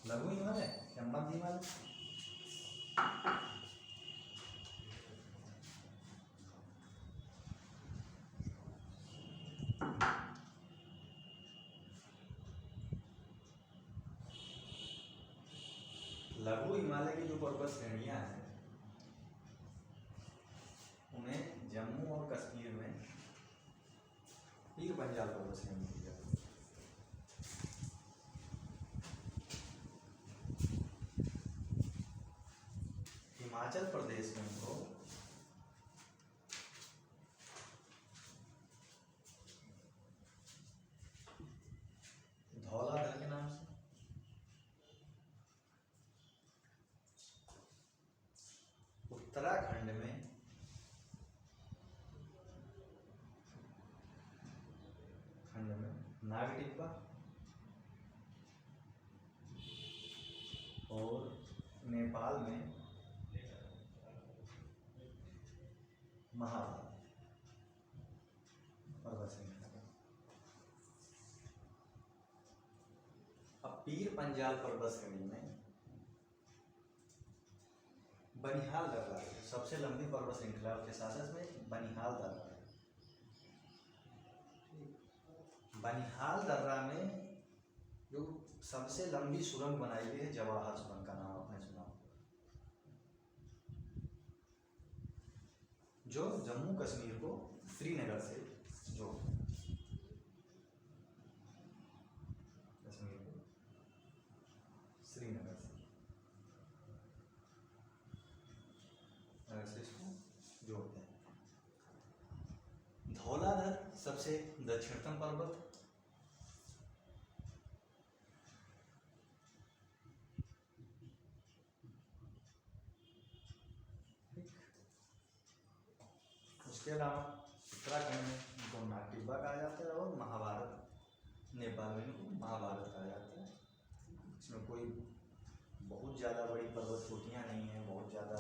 लघु हिमालय या मध्य हिमालय? लघु हिमालय की जो पर्वत श्रेणियां हैं उन्हें जम्मू और कश्मीर में पीर पंजाल पर्वत श्रेणी दी जाती है। हिमाचल प्रदेश में उनको धौलाधर के नाम से, उत्तराखंड में नागटिब्बा और नेपाल में महाभारत पर्वत श्रृंखला। अब पीर पंजाल पर्वत श्रेणी में बनिहाल दर्रा सबसे लंबी पर्वत श्रृंखला के साथ में बनिहाल दर्रा है। बनिहाल दर्रा में जो सबसे लंबी सुरंग बनाई गई है जवाहर सुरंग का नाम आपने सुना, जो जम्मू कश्मीर को श्रीनगर से जोड़ता है। कश्मीर को श्रीनगर से इसको जोड़ते हैं। धौलाधर सबसे दक्षिणतम पर्वत, उसके अलावा उत्तराखंड में इनको नागटिब्बा कहा जाता है और महाभारत नेपाल में इनको महाभारत कहा जाता है। इसमें कोई बहुत ज़्यादा बड़ी पर्वत चोटियाँ नहीं हैं, बहुत ज़्यादा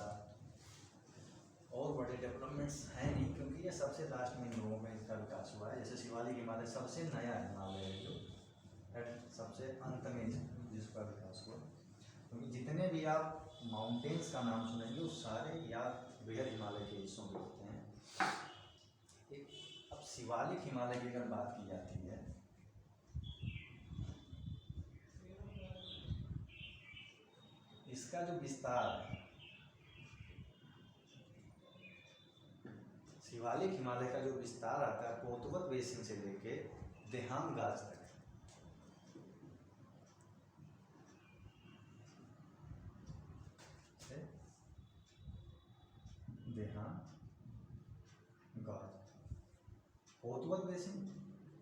और बड़े डेवलपमेंट्स हैं नहीं, क्योंकि ये सबसे लास्ट में इन लोगों में इसका विकास हुआ है। जैसे शिवालिक हिमालय सबसे नया हिमालय है जो सबसे अंत में जिसका विकास हुआ। क्योंकि जितने भी आप माउंटेन्स का नाम सुनेंगे वो सारे या बृहद हिमालय के हिस्सों के होते हैं। अब शिवालिक हिमालय की अगर बात की जाती है, इसका जो विस्तार है, शिवालिक हिमालय का जो विस्तार आता है कोतवत बेसिन से लेके देहाम गाज तक, देहाम गाज, कोतवत बेसिन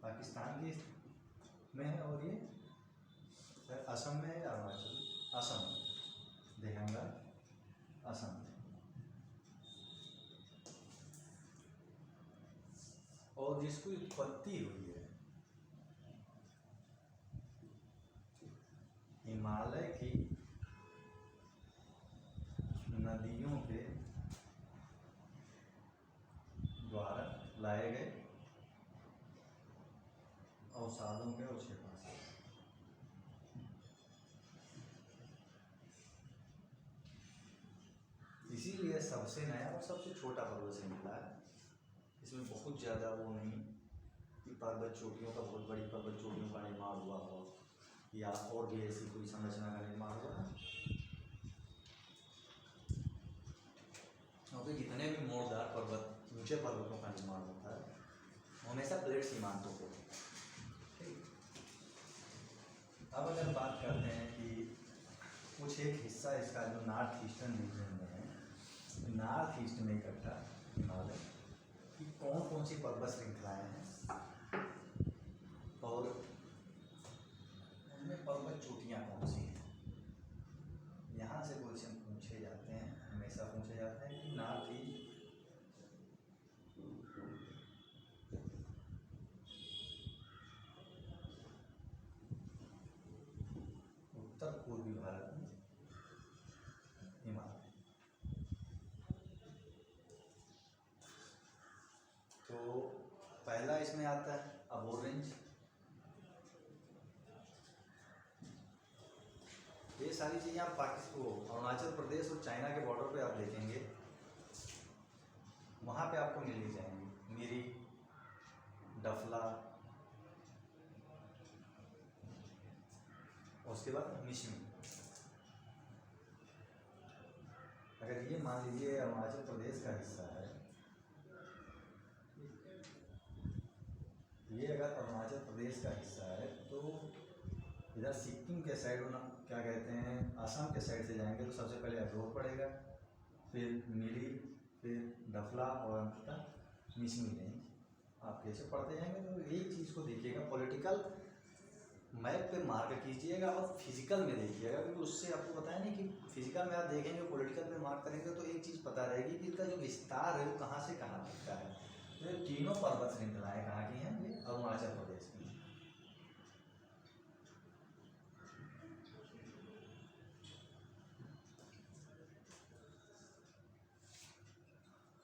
पाकिस्तान की में है और ये असम में है, अरुणाचल, असम, देहंगा असम में। और जिसकी उत्पत्ति हुई है हिमालय की नदियों के द्वारा लाए गए अवसादों के अवशेषों से। इसीलिए सबसे नया और सबसे छोटा पर्वत श्रृंखला है। इसमें बहुत ज़्यादा वो नहीं कि पर्वत चोटियों का, बहुत बड़ी पर्वत चोटियों का निर्माण हुआ हो या और भी ऐसी कोई संरचना का निर्माण हुआ है, क्योंकि जितने भी मोड़दार पर्वत, ऊंचे पर्वतों का निर्माण होता है हमेशा प्लेट सीमांतों पे। अब अगर बात करते हैं कि कुछ एक हिस्सा इसका जो नॉर्थ ईस्टर्न रीजन में है, नॉर्थ ईस्ट में इकट्ठा हिमालय की कौन कौन सी पर्वत श्रृंखलाएँ हैं और उनमें पर्वत चोटियाँ कौन सी हैं। यहाँ से क्वेश्चन पूछे जाते हैं, हमेशा पूछे जाते हैं कि नॉर्थ ईस्ट, उत्तर पूर्वी भारत में हिमालय। तो पहला इसमें आता है अबोर रेंज। ये सारी चीज़ें आप पाकिस्तान, अरुणाचल प्रदेश और चाइना के बॉर्डर पे आप देखेंगे, वहाँ पे आपको मिल ही जाएंगी मिरी, डफला, उसके बाद मिशमी। अगर ये मान लीजिए अरुणाचल प्रदेश का हिस्सा है, ये अगर अरुणाचल प्रदेश का हिस्सा है तो इधर सिक्किम के साइड ना, क्या कहते हैं, असम के साइड से जाएंगे तो सबसे पहले अबोर पड़ेगा, फिर मिरी, फिर डफला और अंततः मिशमी रेंज। आप कैसे पढ़ते जाएंगे तो एक चीज़ को देखिएगा, पॉलिटिकल मैप पे मार्क कीजिएगा और फिजिकल में देखिएगा, क्योंकि उससे आपको पता है नहीं कि फिजिकल में आप देखेंगे, पॉलिटिकल में मार्क करेंगे तो एक चीज़ पता रहेगी कि इसका जो विस्तार है वो कहाँ से कहाँ तक का है। तो ये तीनों पर्वत श्रृंखलाएँ कहाँ की हैं, ये अरुणाचल प्रदेश की।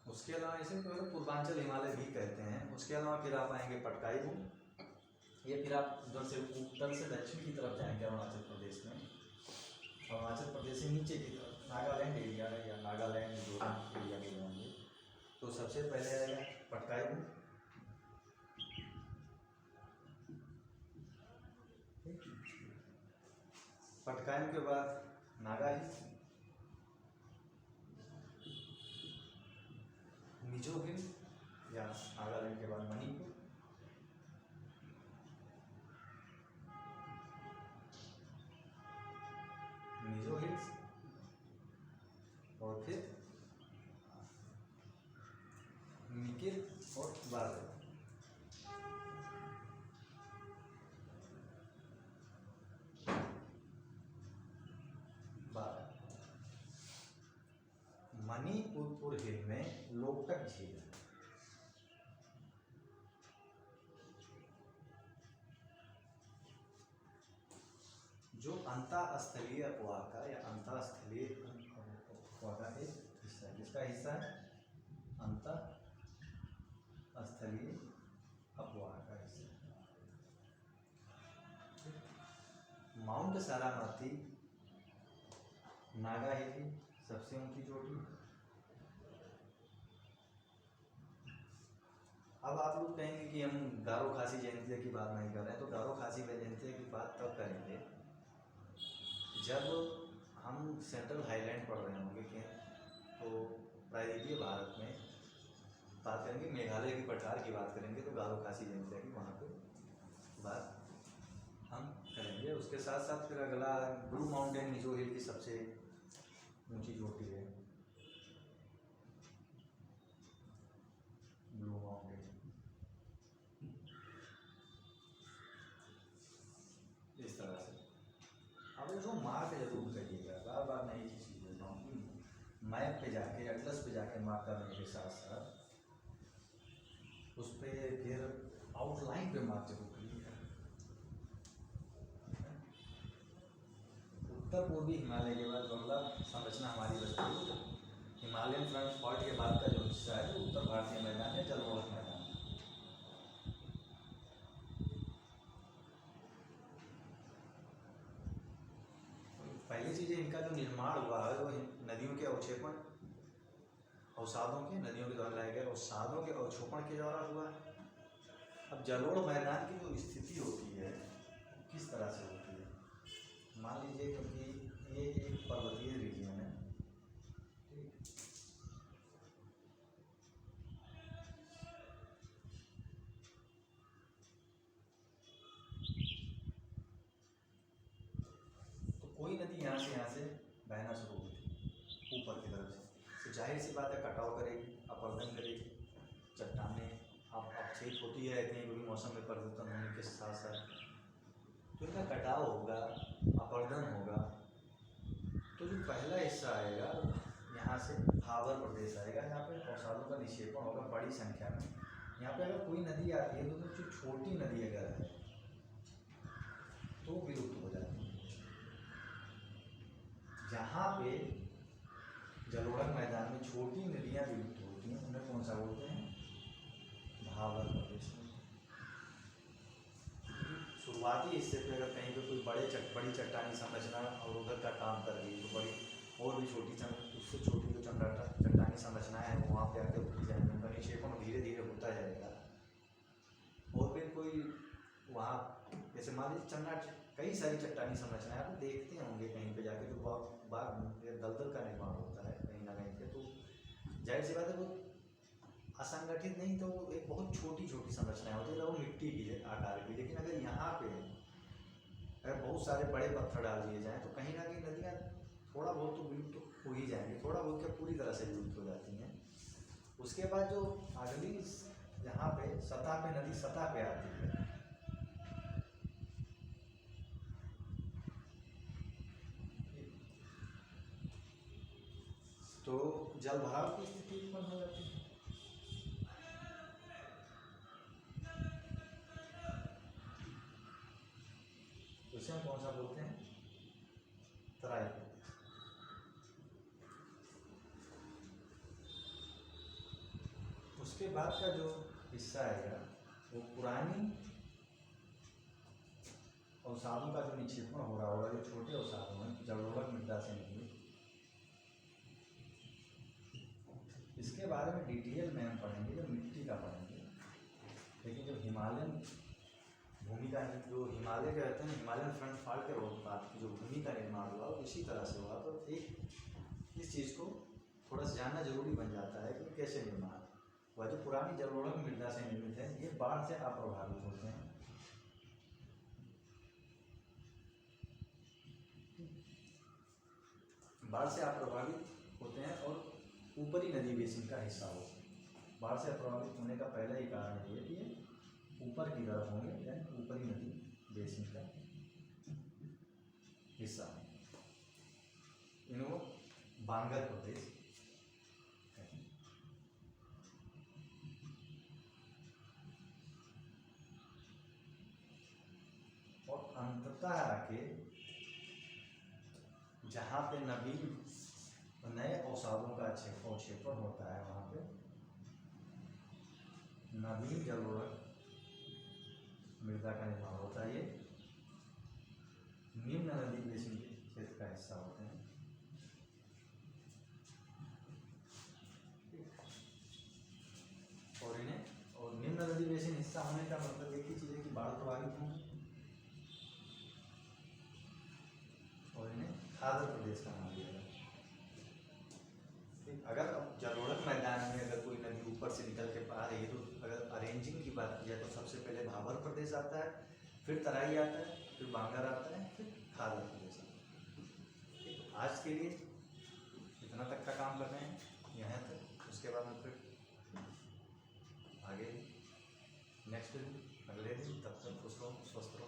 उसके अलावा इसे पूर्वांचल हिमालय भी कहते हैं। उसके अलावा फिर आप आएंगे पटकाई भूमि, ये फिर आप उधर से उत्तर से दक्षिण की तरफ जाएंगे अरुणाचल प्रदेश में, अरुणाचल प्रदेश से नीचे की तरफ नागालैंड एरिया है या नागालैंड जो एरिया के जाएंगे तो सबसे पहले आएगा पटकाई भूमि, पटकाई के बाद नागा हिल्स, मिजो हिल या नागालैंड के बाद मणिपुर, मिजो हिल्स और फिर मिकिर और बारह। मणिपुर हिल में लोकटक झील है, जो अंतःस्थलीय अपवाह का या अंतःस्थलीय अपवाह का एक हिस्सा है। किसका हिस्सा है? अंतःस्थलीय अपवाह का हिस्सा। माउंट सारामती नागा हिल की सबसे ऊंची चोटी, अब आप लोग कहेंगे कि हम गारो खासी जयंतिया की बात नहीं कर रहे हैं, तो गारो खासी जयंतिया की बात तब करेंगे जब हम सेंट्रल हाईलैंड पढ़ रहे होंगे कि तो प्रायद्वीपीय भारत में बात करेंगे, मेघालय की पठार की बात करेंगे, तो गारो खासी जयंतिया की वहाँ पे बात हम करेंगे। उसके साथ साथ फिर अगला ब्लू माउंटेन मिजो हिल की सबसे ऊंची चोटी है ब्लू माउंटेन। इस तरह से अब जो मार्क जरूर करिएगा, बार बार मैं एक चीज़ बोल रहा हूँ कि मैप पे जाके एटलस पे जाके मार्क करने के साथ साथ उस पर फिर आउटलाइन पे मार्क जरूर करिएगा। उत्तर पूर्वी हिमालय के बाद अगला संरचना हमारी बचती है हिमालयन फ्रंट फॉल्ट के बाद का जो हिस्सा है वो उत्तर भारतीय मैदान है, जलमोहक मैदान। पहली चीज़ इनका जो निर्माण हुआ है वो नदियों के अवक्षेपण अवसादों के, नदियों के द्वारा लाए गए अवसादों के अवक्षेपण के द्वारा हुआ है। अब जलोढ़ मैदान की जो स्थिति होती है किस तरह से होती है, मान लीजिए क्योंकि ये एक पर्वतीय रीजन है, तो कोई नदी यहाँ से बहना शुरू हुई थी ऊपर की तरफ से, तो जाहिर सी बात है कटाव करेगी, अपरदन करेगी, चट्टानें अपक्षेप होती है रहती हैं क्योंकि मौसम में परिवर्तन होने के साथ साथ, तो इनका कटाव होगा, अपरदन होगा। तो जो पहला हिस्सा आएगा यहाँ से भाबर प्रदेश आएगा, यहाँ पे अवसादों का निक्षेपण होगा बड़ी संख्या में। यहाँ पे अगर कोई नदी आती है तो जो छोटी नदी अगर है तो विलुप्त हो जाती है। जहाँ पे जलोढ़ मैदान में छोटी नदियाँ विलुप्त होती हैं उन्हें कौन सा बोलते हैं, भाबर प्रदेश में। शुरुआती हिस्से पे अगर कहीं पे कोई बड़ी चट्टानी संरचना और उधर का काम कर रही है तो बड़ी और भी उससे छोटी जो चट्टानी संरचनाएं हैं वहाँ पे आकर रुक जाएंगे, उनका निक्षेपण धीरे धीरे होता जाएगा। और फिर कोई वहाँ जैसे मान लीजिए कई सारी चट्टानी संरचनाएं आप देखते होंगे कहीं पे जाके जो बाग दलदल का निर्माण होता है कहीं ना कहीं पे, तो जाहिर सी बात है वो असंगठित नहीं तो एक बहुत छोटी छोटी संरचनाएं होती है, तो वो मिट्टी की आकार की। लेकिन अगर यहाँ पे अगर बहुत सारे बड़े पत्थर डाल दिए जाएँ तो कहीं ना कहीं नदियाँ थोड़ा बहुत तो विलुप्त तो हो ही जाएंगी, थोड़ा बहुत क्या पूरी तरह से विलुप्त हो जाती हैं। उसके बाद जो अगली यहाँ पे सतह पे नदी सतह पे आती है तो जल भराव की स्थिति उत्पन्न हो जाती है। उसे हम कौन सा बोलते हैं, तराई। उसके बाद का जो हिस्सा आएगा वो पुरानी अवसादों का जो निक्षेपण हो रहा होगा, जो छोटे अवसाद हैं जलोढ़ मृदा से नहीं, इसके बारे में डिटेल में हम पढ़ेंगे जब मिट्टी का पढ़ेंगे। लेकिन जो हिमालयन भूमि का जो हिमालय कहते हैं हिमालयन फ्रंट फॉल्ट के बाद की जो भूमि का निर्माण हुआ वो इसी तरह से हुआ। तो एक इस चीज़ को थोड़ा सा जानना जरूरी बन जाता है कि कैसे निर्माण हुआ। जो पुरानी जलोढ़ मृदा से निर्मित है ये बाढ़ से अप्रभावित होते हैं, बाढ़ से अप्रभावित होते हैं और ऊपरी नदी बेसिन का हिस्सा होते हैं। बाढ़ से प्रभावित होने का पहला ही कारण ये कि ये ऊपर की तरफ होंगे, यानी ऊपरी नदी बेसिन का हिस्सा। इनको बांगर प्रदेश कहते हैं। और अंततः आके जहाँ पे नवीन नए अवसादों का अवक्षेपण होता है वहाँ पे नवीन जलोढ़ मृदा का निर्माण होता है। ये निम्न नदी बेसिन के क्षेत्र का हिस्सा होते हैं। और निम्न इसका होने का मतलब एक ही चीज़ है कि बाढ़ प्रभावित होंगे और इन्हें खादर प्रदेश का नाम दिया गया। अगर अब जलोढ़क मैदान में अगर कोई नदी ऊपर से निकल के आ रही है तो अगर अरेंजिंग की बात की जाए तो सबसे पहले भाबर प्रदेश आता है, फिर तराई आता है, फिर बांगर आता है, फिर खादर प्रदेश आता है। ठीक, आज के लिए इतना तक का काम कर रहे हैं यहाँ तक। उसके बाद में फिर आगे नेक्स्ट दिन अगले दिन, तब तक खुश रहो स्वस्थ रहो।